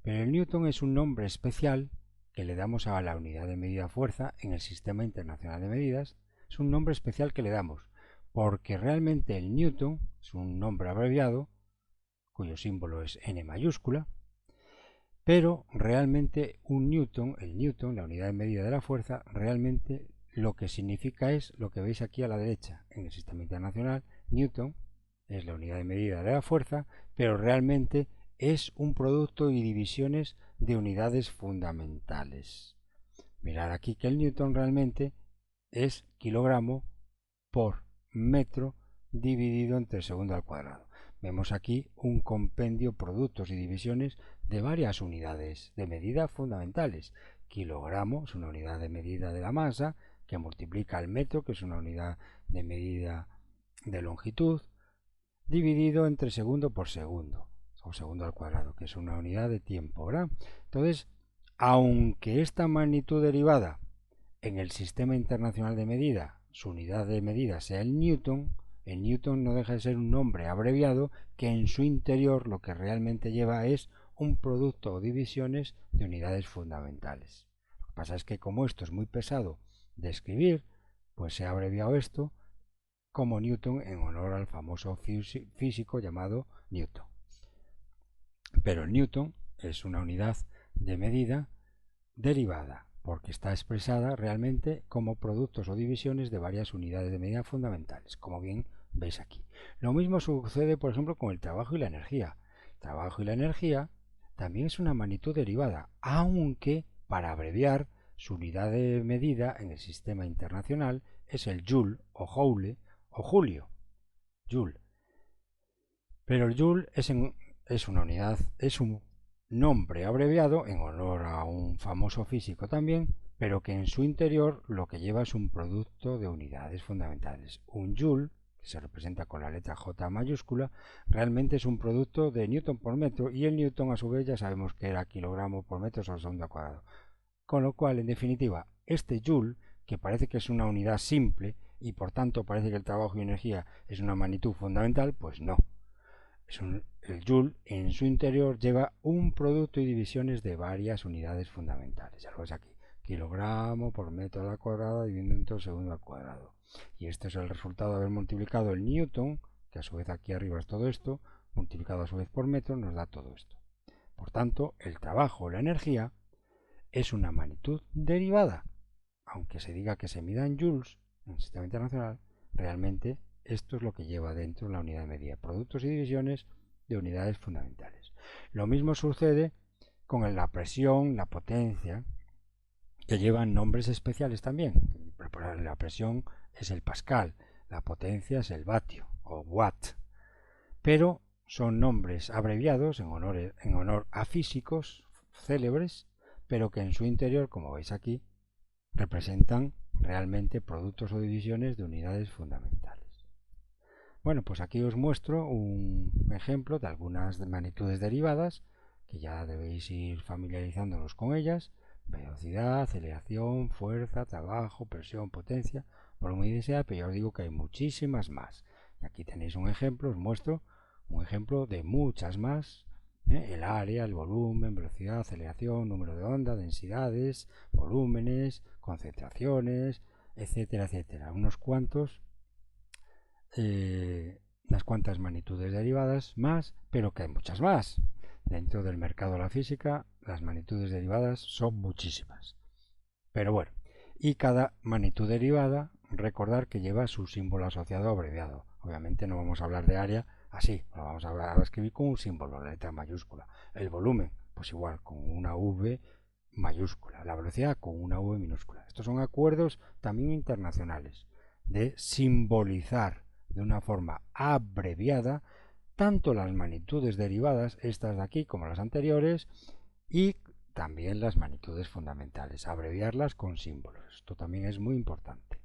[SPEAKER 1] Pero el Newton es un nombre especial que le damos a la unidad de medida fuerza en el Sistema Internacional de Medidas. Es un nombre especial que le damos porque realmente el Newton es un nombre abreviado cuyo símbolo es N mayúscula, pero realmente un newton, el newton, la unidad de medida de la fuerza, realmente lo que significa es lo que veis aquí a la derecha. En el sistema internacional, newton es la unidad de medida de la fuerza, pero realmente es un producto y divisiones de unidades fundamentales. Mirad aquí que el newton realmente es kilogramo por metro dividido entre segundo al cuadrado. Vemos aquí un compendio, productos y divisiones de varias unidades de medida fundamentales. Kilogramo es una unidad de medida de la masa que multiplica el metro, que es una unidad de medida de longitud, dividido entre segundo por segundo, o segundo al cuadrado, que es una unidad de tiempo, ¿verdad? Entonces, aunque esta magnitud derivada en el sistema internacional de medida, su unidad de medida sea el newton no deja de ser un nombre abreviado que en su interior lo que realmente lleva es un producto o divisiones de unidades fundamentales. Lo que pasa es que como esto es muy pesado de escribir, pues se ha abreviado esto como Newton en honor al famoso físico llamado Newton. Pero el Newton es una unidad de medida derivada, porque está expresada realmente como productos o divisiones de varias unidades de medida fundamentales, como bien veis aquí. Lo mismo sucede, por ejemplo, con el trabajo y la energía. El trabajo y la energía también es una magnitud derivada, aunque, para abreviar, su unidad de medida en el sistema internacional es el joule o joule o julio. Joule. Pero el joule es una unidad, es un nombre abreviado en honor a un famoso físico también, pero que en su interior lo que lleva es un producto de unidades fundamentales. Un joule, que se representa con la letra J mayúscula, realmente es un producto de newton por metro y el newton a su vez ya sabemos que era kilogramo por metro sobre segundo al cuadrado. Con lo cual, en definitiva, este joule, que parece que es una unidad simple y por tanto parece que el trabajo y energía es una magnitud fundamental, pues no. El joule en su interior lleva un producto y divisiones de varias unidades fundamentales. Ya lo ves aquí, kilogramo por metro a la cuadrada dividido entre segundo al cuadrado. Y este es el resultado de haber multiplicado el newton, que a su vez aquí arriba es todo esto, multiplicado a su vez por metro, nos da todo esto. Por tanto, el trabajo o la energía es una magnitud derivada. Aunque se diga que se mida en joules en el sistema internacional, realmente esto es lo que lleva dentro la unidad de medida, productos y divisiones de unidades fundamentales. Lo mismo sucede con la presión, la potencia, que llevan nombres especiales también. La presión es el pascal, la potencia es el vatio o watt, pero son nombres abreviados en honor a físicos célebres, pero que en su interior, como veis aquí, representan realmente productos o divisiones de unidades fundamentales. Bueno, pues aquí os muestro un ejemplo de algunas magnitudes derivadas que ya debéis ir familiarizándonos con ellas: velocidad, aceleración, fuerza, trabajo, presión, potencia, volumen y densidad, pero ya os digo que hay muchísimas más. Y aquí tenéis un ejemplo, os muestro un ejemplo de muchas más. El área, el volumen, velocidad, aceleración, número de onda, densidades, volúmenes, concentraciones, etcétera, etcétera. Unas cuantas magnitudes derivadas más, pero que hay muchas más. Dentro del mercado de la física, las magnitudes derivadas son muchísimas. Pero bueno, y cada magnitud derivada, recordar que lleva su símbolo asociado abreviado. Obviamente no vamos a hablar de área así, lo vamos a escribir con un símbolo, la letra mayúscula. El volumen, pues igual, con una V mayúscula. La velocidad, con una V minúscula. Estos son acuerdos también internacionales de simbolizar de una forma abreviada tanto las magnitudes derivadas, estas de aquí como las anteriores, y también las magnitudes fundamentales, abreviarlas con símbolos. Esto también es muy importante.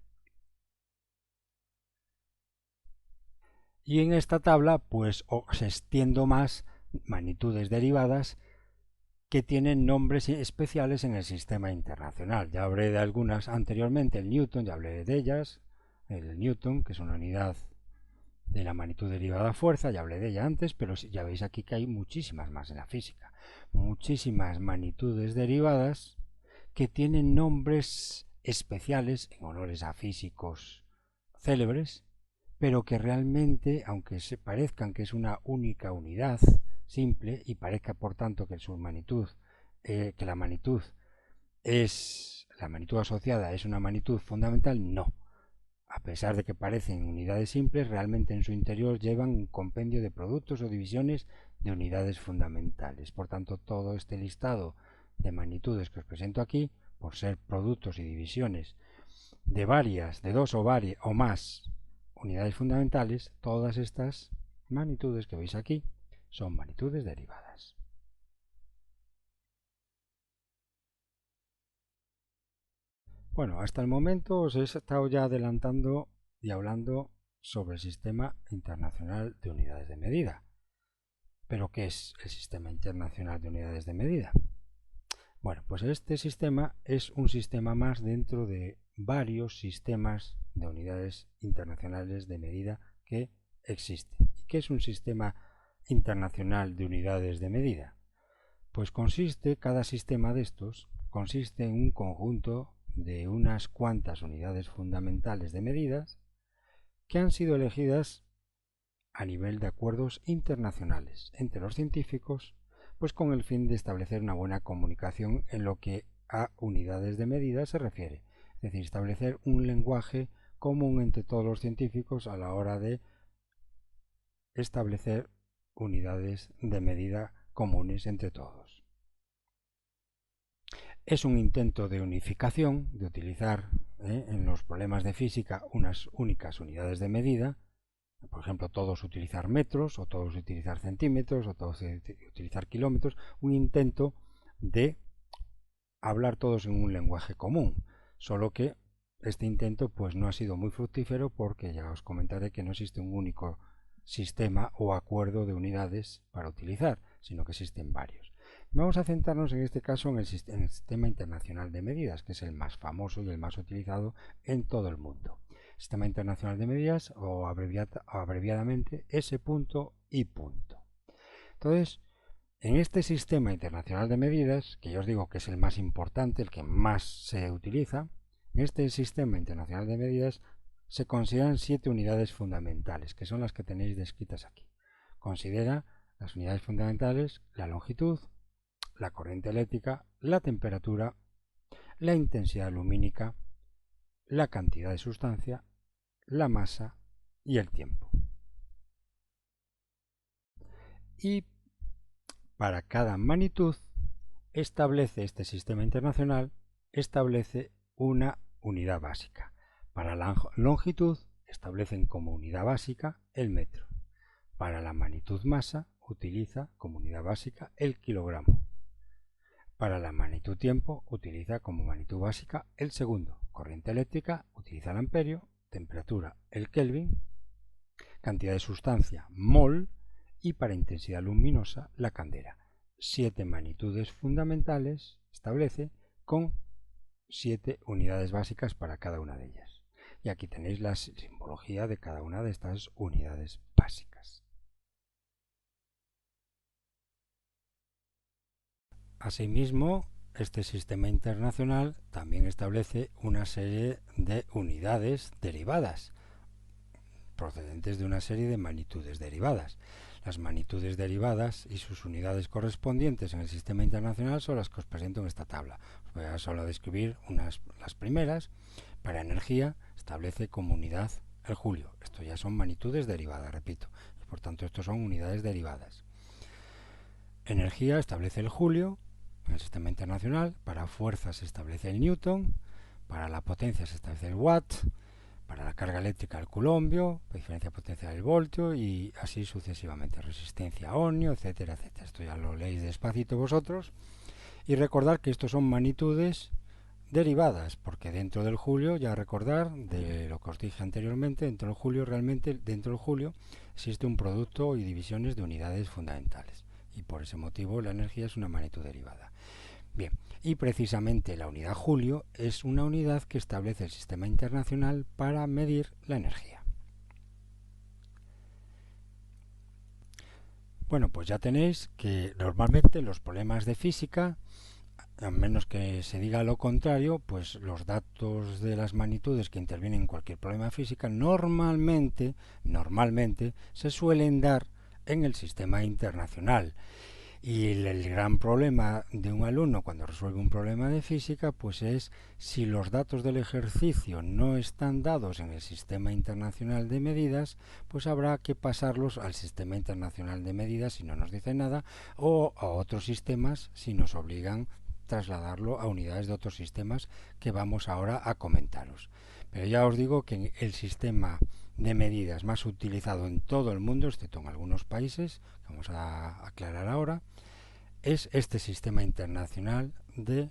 [SPEAKER 1] Y en esta tabla pues os extiendo más magnitudes derivadas que tienen nombres especiales en el sistema internacional. Ya hablé de algunas anteriormente, el Newton, ya hablé de ellas. El Newton, que es una unidad de la magnitud derivada fuerza, ya hablé de ella antes, pero ya veis aquí que hay muchísimas más en la física. Muchísimas magnitudes derivadas que tienen nombres especiales en honores a físicos célebres, pero que realmente, aunque se parezcan que es una única unidad simple y parezca por tanto que su magnitud, que la magnitud asociada es una magnitud fundamental, no. A pesar de que parecen unidades simples, realmente en su interior llevan un compendio de productos o divisiones de unidades fundamentales. Por tanto, todo este listado de magnitudes que os presento aquí, por ser productos y divisiones de varias, de dos o más unidades fundamentales, todas estas magnitudes que veis aquí son magnitudes derivadas. Bueno, hasta el momento os he estado ya adelantando y hablando sobre el Sistema Internacional de Unidades de Medida. ¿Pero qué es el Sistema Internacional de Unidades de Medida? Bueno, pues este sistema es un sistema más dentro de varios sistemas de unidades internacionales de medida que existen. ¿Y qué es un sistema internacional de unidades de medida? Pues cada sistema de estos consiste en un conjunto de unas cuantas unidades fundamentales de medidas que han sido elegidas a nivel de acuerdos internacionales entre los científicos, pues con el fin de establecer una buena comunicación en lo que a unidades de medida se refiere, es decir, establecer un lenguaje común entre todos los científicos a la hora de establecer unidades de medida comunes entre todos. Es un intento de unificación, de utilizar en los problemas de física unas únicas unidades de medida. Por ejemplo, todos utilizar metros, o todos utilizar centímetros, o todos utilizar kilómetros. Un intento de hablar todos en un lenguaje común. Solo que este intento pues no ha sido muy fructífero, porque ya os comentaré que no existe un único sistema o acuerdo de unidades para utilizar, sino que existen varios. Vamos a centrarnos en este caso en el Sistema Internacional de Medidas, que es el más famoso y el más utilizado en todo el mundo. Sistema Internacional de Medidas, o abreviadamente S.I. Entonces, en este Sistema Internacional de Medidas, que yo os digo que es el más importante, el que más se utiliza, en este Sistema Internacional de Medidas se consideran 7 unidades fundamentales, que son las que tenéis descritas aquí. Considera las unidades fundamentales: la longitud, la corriente eléctrica, la temperatura, la intensidad lumínica, la cantidad de sustancia, la masa y el tiempo. Y para cada magnitud establece este sistema internacional una unidad básica. Para la longitud establecen como unidad básica el metro. Para la magnitud masa utiliza como unidad básica el kilogramo. Para la magnitud tiempo utiliza como magnitud básica el segundo. Corriente eléctrica utiliza el amperio. Temperatura el Kelvin. Cantidad de sustancia mol. Y para intensidad luminosa la candela. 7 magnitudes fundamentales, establece, con 7 unidades básicas para cada una de ellas. Y aquí tenéis la simbología de cada una de estas unidades básicas. Asimismo, este sistema internacional también establece una serie de unidades derivadas, procedentes de una serie de magnitudes derivadas. Las magnitudes derivadas y sus unidades correspondientes en el sistema internacional son las que os presento en esta tabla. Os voy a solo describir las primeras. Para energía establece como unidad el julio. Esto ya son magnitudes derivadas, repito. Y por tanto, estos son unidades derivadas. Energía establece el julio en el sistema internacional. Para fuerza se establece el newton. Para la potencia se establece el watt. Para la carga eléctrica el culombio, diferencia potencia del voltio y así sucesivamente, resistencia ohmio, etcétera, etcétera. Esto ya lo leéis despacito vosotros. Y recordar que estos son magnitudes derivadas, porque dentro del julio, ya recordar de lo que os dije anteriormente, dentro del julio realmente, dentro del julio existe un producto y divisiones de unidades fundamentales. Y por ese motivo la energía es una magnitud derivada. Bien, y precisamente la unidad julio es una unidad que establece el sistema internacional para medir la energía. Bueno, pues ya tenéis que normalmente los problemas de física, a menos que se diga lo contrario, pues los datos de las magnitudes que intervienen en cualquier problema de física normalmente se suelen dar en el sistema internacional. Y el gran problema de un alumno cuando resuelve un problema de física pues es si los datos del ejercicio no están dados en el sistema internacional de medidas, pues habrá que pasarlos al sistema internacional de medidas si no nos dice nada, o a otros sistemas si nos obligan a trasladarlo a unidades de otros sistemas que vamos ahora a comentaros. Pero ya os digo que el sistema de medidas más utilizado en todo el mundo, excepto en algunos países, que vamos a aclarar ahora, es este sistema internacional de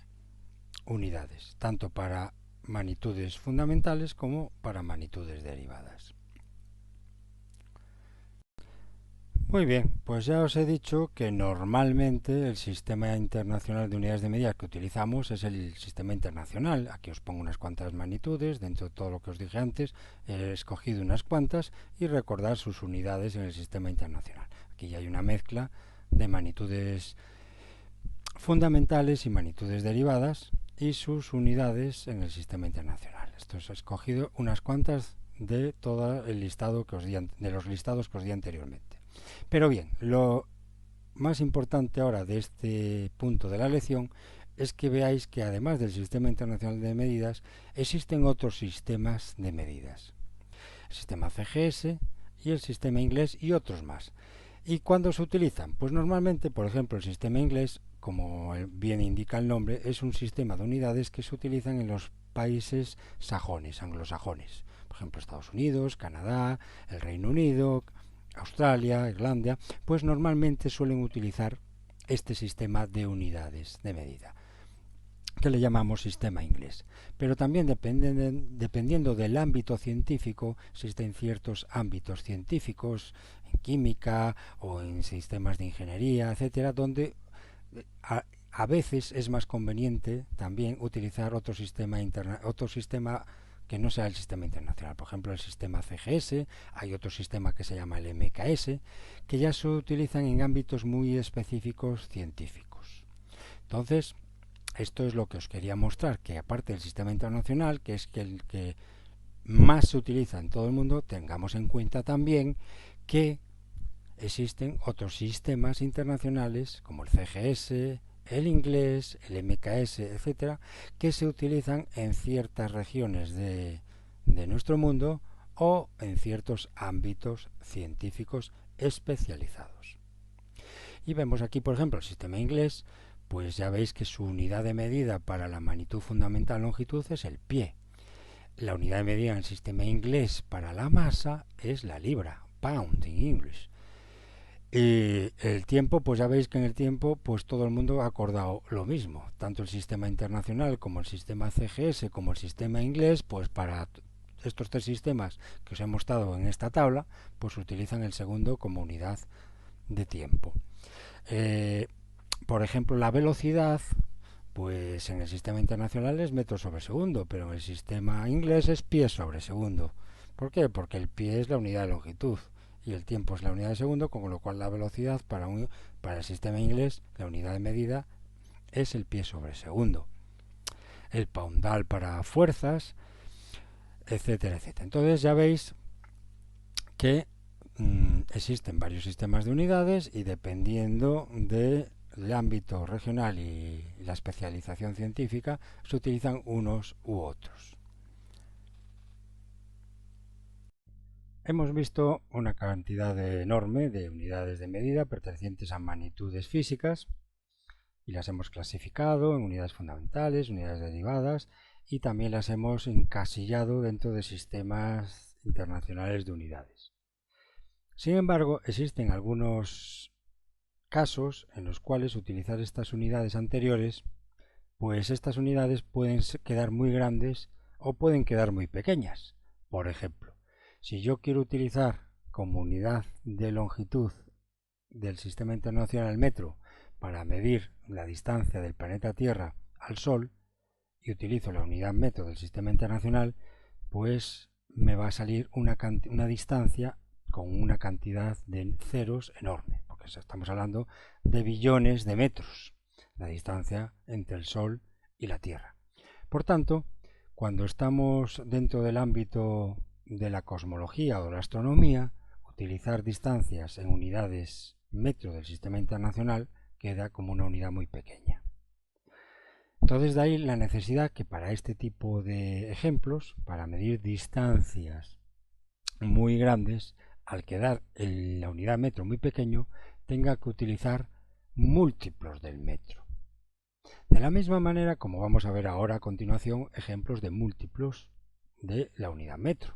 [SPEAKER 1] unidades, tanto para magnitudes fundamentales como para magnitudes derivadas. Muy bien, pues ya os he dicho que normalmente el sistema internacional de unidades de medida que utilizamos es el sistema internacional. Aquí os pongo unas cuantas magnitudes, dentro de todo lo que os dije antes, he escogido unas cuantas y recordar sus unidades en el sistema internacional. Aquí ya hay una mezcla de magnitudes fundamentales y magnitudes derivadas y sus unidades en el sistema internacional. Esto he escogido unas cuantas de todo el listado que os di, de los listados que os di anteriormente. Pero bien, lo más importante ahora de este punto de la lección es que veáis que además del sistema internacional de medidas existen otros sistemas de medidas. El sistema CGS y el sistema inglés y otros más. ¿Y cuándo se utilizan? Pues normalmente, por ejemplo, el sistema inglés, como bien indica el nombre, es un sistema de unidades que se utilizan en los países sajones, anglosajones. Por ejemplo, Estados Unidos, Canadá, el Reino Unido, Australia, Irlanda, pues normalmente suelen utilizar este sistema de unidades de medida, que le llamamos sistema inglés. Pero también dependiendo del ámbito científico, existen ciertos ámbitos científicos, en química o en sistemas de ingeniería, etcétera, donde a veces es más conveniente también utilizar otro sistema que no sea el sistema internacional. Por ejemplo, el sistema CGS, hay otro sistema que se llama el MKS, que ya se utilizan en ámbitos muy específicos científicos. Entonces, esto es lo que os quería mostrar, que aparte del sistema internacional, que es el que más se utiliza en todo el mundo, tengamos en cuenta también que existen otros sistemas internacionales como el CGS, el inglés, el MKS, etcétera, que se utilizan en ciertas regiones de nuestro mundo o en ciertos ámbitos científicos especializados. Y vemos aquí, por ejemplo, el sistema inglés, pues ya veis que su unidad de medida para la magnitud fundamental longitud es el pie. La unidad de medida en el sistema inglés para la masa es la libra, pound en inglés. Y el tiempo, pues ya veis que en el tiempo pues todo el mundo ha acordado lo mismo, tanto el sistema internacional como el sistema CGS como el sistema inglés, pues para estos tres sistemas que os he mostrado en esta tabla, pues utilizan el segundo como unidad de tiempo. por ejemplo, la velocidad, pues en el sistema internacional es metros sobre segundo, pero en el sistema inglés es pies sobre segundo. ¿Por qué? Porque el pie es la unidad de longitud y el tiempo es la unidad de segundo, con lo cual la velocidad para el sistema inglés, la unidad de medida es el pie sobre segundo. El poundal para fuerzas, etcétera, etcétera. Entonces ya veis que existen varios sistemas de unidades y dependiendo del ámbito regional y la especialización científica se utilizan unos u otros. Hemos visto una cantidad enorme de unidades de medida pertenecientes a magnitudes físicas y las hemos clasificado en unidades fundamentales, unidades derivadas y también las hemos encasillado dentro de sistemas internacionales de unidades. Sin embargo, existen algunos casos en los cuales utilizar estas unidades anteriores, pues estas unidades pueden quedar muy grandes o pueden quedar muy pequeñas. Por ejemplo, si yo quiero utilizar como unidad de longitud del sistema internacional el metro para medir la distancia del planeta Tierra al Sol y utilizo la unidad metro del sistema internacional, pues me va a salir una distancia con una cantidad de ceros enorme, porque estamos hablando de billones de metros, la distancia entre el Sol y la Tierra. Por tanto, cuando estamos dentro del ámbito de la cosmología o de la astronomía, utilizar distancias en unidades metro del sistema internacional queda como una unidad muy pequeña. Entonces de ahí la necesidad que para este tipo de ejemplos, para medir distancias muy grandes, al quedar la unidad metro muy pequeño, tenga que utilizar múltiplos del metro. De la misma manera, como vamos a ver ahora a continuación, ejemplos de múltiplos de la unidad metro.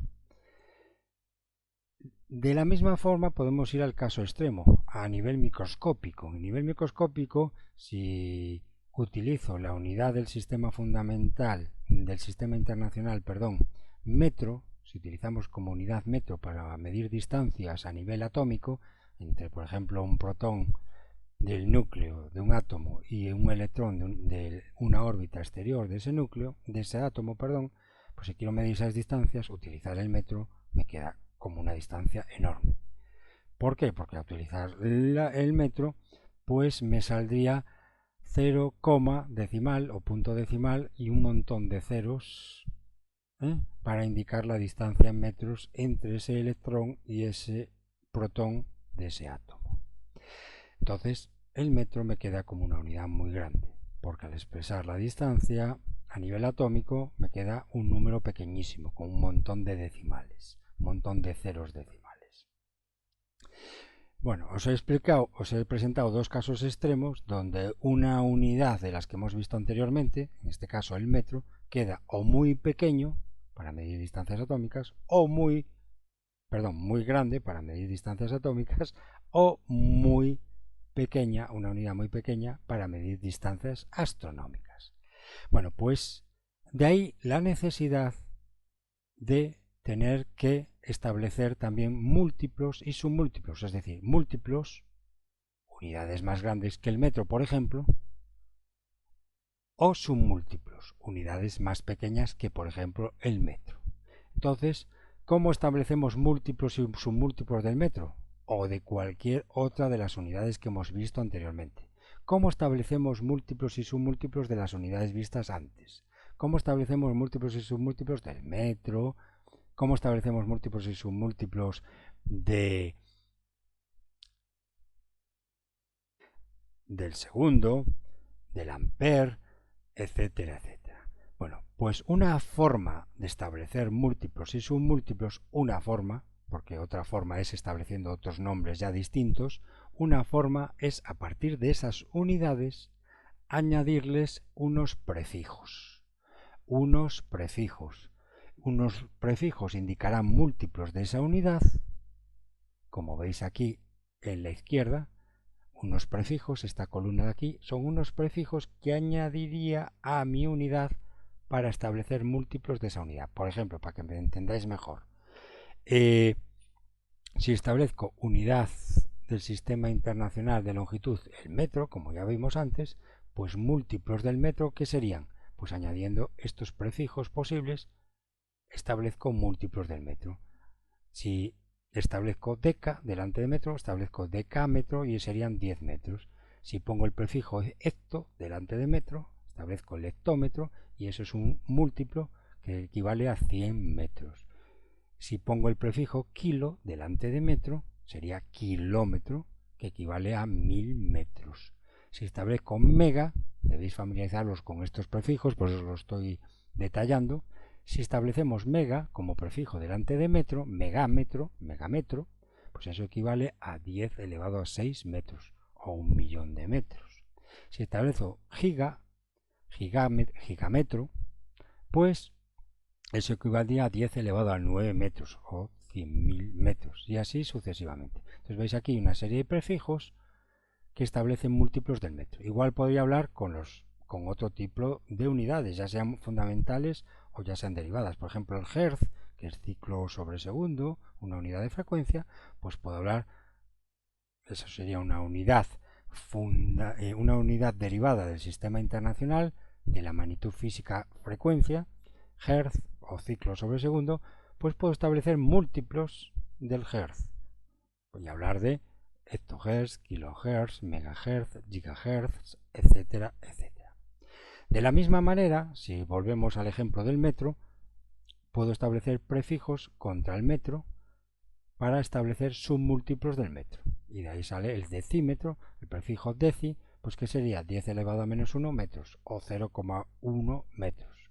[SPEAKER 1] De la misma forma podemos ir al caso extremo, a nivel microscópico. En nivel microscópico, si utilizo la unidad del sistema fundamental, del sistema internacional, metro, si utilizamos como unidad metro para medir distancias a nivel atómico, entre por ejemplo un protón del núcleo de un átomo y un electrón de una órbita exterior de ese núcleo, de ese átomo, pues si quiero medir esas distancias, utilizar el metro me queda como una distancia enorme. ¿Por qué? Porque al utilizar el metro, pues me saldría 0, decimal o punto decimal y un montón de ceros para indicar la distancia en metros entre ese electrón y ese protón de ese átomo. Entonces, el metro me queda como una unidad muy grande, porque al expresar la distancia a nivel atómico me queda un número pequeñísimo, con un montón de decimales, un montón de ceros decimales. Bueno, os he presentado dos casos extremos donde una unidad de las que hemos visto anteriormente, en este caso el metro, queda o muy pequeño para medir distancias atómicas o muy grande para medir distancias atómicas o muy pequeña, una unidad muy pequeña para medir distancias astronómicas. Bueno, pues de ahí la necesidad de tener que establecer también múltiplos y submúltiplos, es decir, múltiplos, unidades más grandes que el metro, por ejemplo, o submúltiplos, unidades más pequeñas que, por ejemplo, el metro. Entonces, ¿cómo establecemos múltiplos y submúltiplos del metro? O de cualquier otra de las unidades que hemos visto anteriormente. ¿Cómo establecemos múltiplos y submúltiplos de las unidades vistas antes? ¿Cómo establecemos múltiplos y submúltiplos del metro? ¿Cómo establecemos múltiplos y submúltiplos del segundo, del ampere, etcétera, etcétera? Bueno, pues una forma de establecer múltiplos y submúltiplos, porque otra forma es estableciendo otros nombres ya distintos, una forma es a partir de esas unidades añadirles unos prefijos. Unos prefijos indicarán múltiplos de esa unidad, como veis aquí en la izquierda, unos prefijos, esta columna de aquí, son unos prefijos que añadiría a mi unidad para establecer múltiplos de esa unidad. Por ejemplo, para que me entendáis mejor, si establezco unidad del Sistema Internacional de Longitud, el metro, como ya vimos antes, pues múltiplos del metro, ¿qué serían? Pues añadiendo estos prefijos posibles, establezco múltiplos del metro. Si establezco deca delante de metro, establezco decámetro y serían 10 metros. Si pongo el prefijo hecto delante de metro, establezco el hectómetro y eso es un múltiplo que equivale a 100 metros. Si pongo el prefijo kilo delante de metro, sería kilómetro, que equivale a 1000 metros. Si establezco mega, debéis familiarizaros con estos prefijos, por eso lo estoy detallando. Si establecemos mega como prefijo delante de metro, megámetro, pues eso equivale a 10 elevado a 6 metros o 1.000.000 de metros. Si establezco gigametro, pues eso equivaldría a 10 elevado a 9 metros o 100.000 metros y así sucesivamente. Entonces veis aquí una serie de prefijos que establecen múltiplos del metro. Igual podría hablar con otro tipo de unidades, ya sean fundamentales o ya sean derivadas. Por ejemplo, el hertz, que es ciclo sobre segundo, una unidad de frecuencia, pues puedo hablar, eso sería una unidad derivada del sistema internacional de la magnitud física frecuencia, hertz o ciclo sobre segundo, pues puedo establecer múltiplos del hertz. Voy a hablar de hectohertz, kilohertz, megahertz, gigahertz, etcétera, etcétera. De la misma manera, si volvemos al ejemplo del metro, puedo establecer prefijos contra el metro para establecer submúltiplos del metro. Y de ahí sale el decímetro, el prefijo deci, pues que sería 10 elevado a menos 1 metros o 0,1 metros.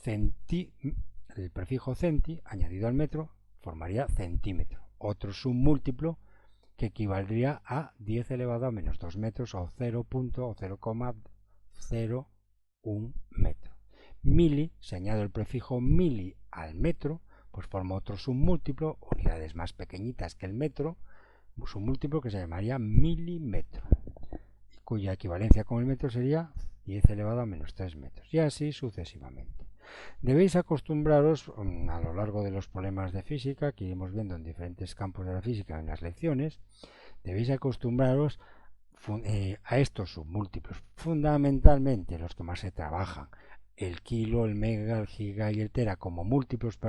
[SPEAKER 1] El prefijo centi, añadido al metro, formaría centímetro, otro submúltiplo que equivaldría a 10 elevado a menos 2 metros o 0.01 metro. Mili, si añado el prefijo mili al metro, pues forma otro submúltiplo, unidades más pequeñitas que el metro, un submúltiplo que se llamaría milímetro, cuya equivalencia con el metro sería 10 elevado a menos 3 metros, y así sucesivamente. Debéis acostumbraros a lo largo de los problemas de física que iremos viendo en diferentes campos de la física en las lecciones, debéis acostumbraros a estos submúltiplos, fundamentalmente los que más se trabajan, el kilo, el mega, el giga y el tera como múltiplos,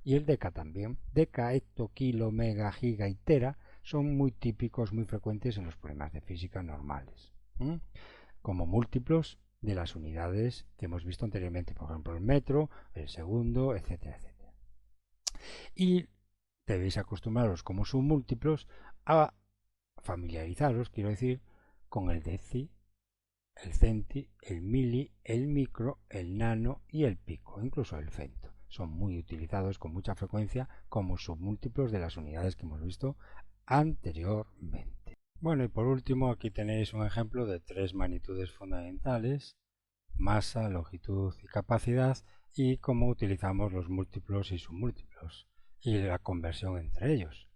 [SPEAKER 1] y el deca también. Deca, hecto, kilo, mega, giga y tera son muy típicos, muy frecuentes en los problemas de física normales, como múltiplos de las unidades que hemos visto anteriormente, por ejemplo el metro, el segundo, etcétera, etcétera. Y debéis acostumbraros como submúltiplos a familiarizaros, quiero decir, con el deci, el centi, el mili, el micro, el nano y el pico, incluso el femto. Son muy utilizados con mucha frecuencia como submúltiplos de las unidades que hemos visto anteriormente. Bueno, y por último aquí tenéis un ejemplo de tres magnitudes fundamentales: masa, longitud y capacidad, y cómo utilizamos los múltiplos y submúltiplos y la conversión entre ellos.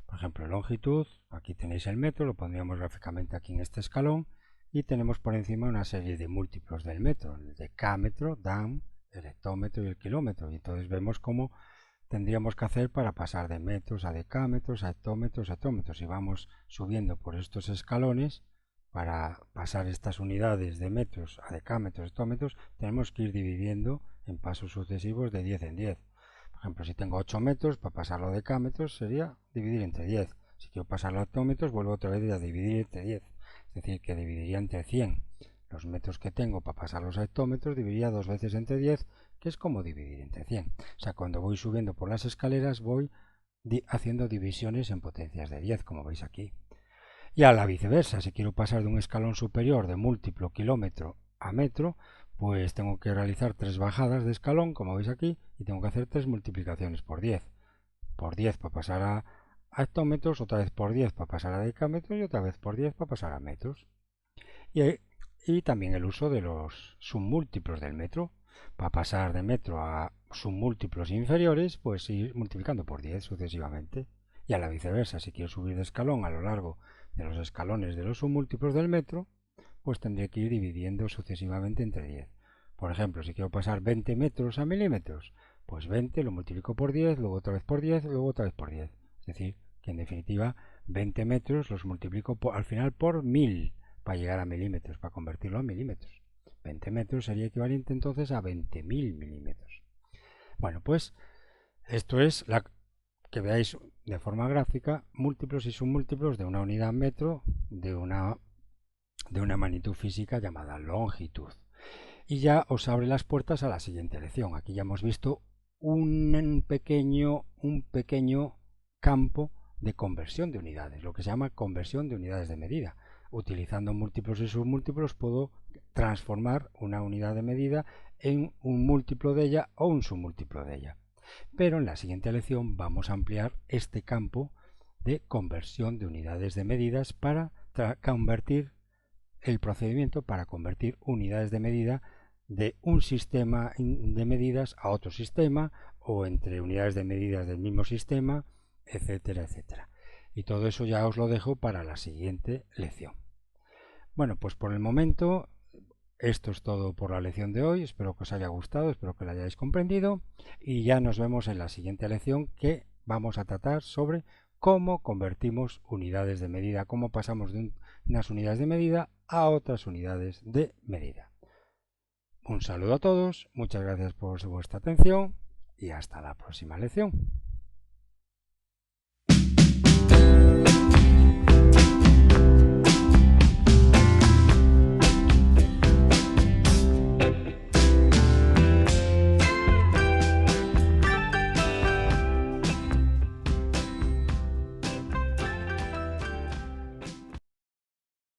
[SPEAKER 1] Por ejemplo, longitud, aquí tenéis el metro, lo pondríamos gráficamente aquí en este escalón, y tenemos por encima una serie de múltiplos del metro, el decámetro, dan, el hectómetro y el kilómetro, y entonces vemos cómo tendríamos que hacer para pasar de metros a decámetros, a hectómetros, a hectómetros, y vamos subiendo por estos escalones. Para pasar estas unidades de metros a decámetros, hectómetros, tenemos que ir dividiendo en pasos sucesivos de 10 en 10. Por ejemplo, si tengo 8 metros, para pasarlo a decámetros sería dividir entre 10. Si quiero pasarlo a hectómetros, vuelvo otra vez a dividir entre 10. Es decir, que dividiría entre 100. Los metros que tengo para pasarlos a hectómetros dividiría 2 veces entre 10, que es como dividir entre 100. O sea, cuando voy subiendo por las escaleras voy haciendo divisiones en potencias de 10, como veis aquí. Y a la viceversa, si quiero pasar de un escalón superior de múltiplo kilómetro a metro, pues tengo que realizar 3 bajadas de escalón, como veis aquí, y tengo que hacer 3 multiplicaciones por 10. Por 10 para pasar a hectómetros, otra vez por 10 para pasar a decámetros y otra vez por 10 para pasar a metros. Y también el uso de los submúltiplos del metro. Para pasar de metro a submúltiplos inferiores, pues ir multiplicando por 10 sucesivamente. Y a la viceversa, si quiero subir de escalón a lo largo de los escalones de los submúltiplos del metro, pues tendré que ir dividiendo sucesivamente entre 10. Por ejemplo, si quiero pasar 20 metros a milímetros, pues 20 lo multiplico por 10, luego otra vez por 10, luego otra vez por 10. Es decir, que en definitiva 20 metros los multiplico al final por 1000 para llegar a milímetros, para convertirlo a milímetros. 20 metros sería equivalente entonces a 20.000 milímetros. Bueno, pues esto es que veáis de forma gráfica múltiplos y submúltiplos de una unidad metro de una magnitud física llamada longitud. Y ya os abre las puertas a la siguiente lección. Aquí ya hemos visto un pequeño campo de conversión de unidades, lo que se llama conversión de unidades de medida. Utilizando múltiplos y submúltiplos puedo transformar una unidad de medida en un múltiplo de ella o un submúltiplo de ella. Pero en la siguiente lección vamos a ampliar este campo de conversión de unidades de medidas para convertir el procedimiento para convertir unidades de medida de un sistema de medidas a otro sistema o entre unidades de medidas del mismo sistema, etcétera, etcétera. Y todo eso ya os lo dejo para la siguiente lección. Bueno, pues por el momento esto es todo por la lección de hoy. Espero que os haya gustado, espero que la hayáis comprendido y ya nos vemos en la siguiente lección, que vamos a tratar sobre cómo convertimos unidades de medida, cómo pasamos de unas unidades de medida a otras unidades de medida. Un saludo a todos, muchas gracias por vuestra atención y hasta la próxima lección.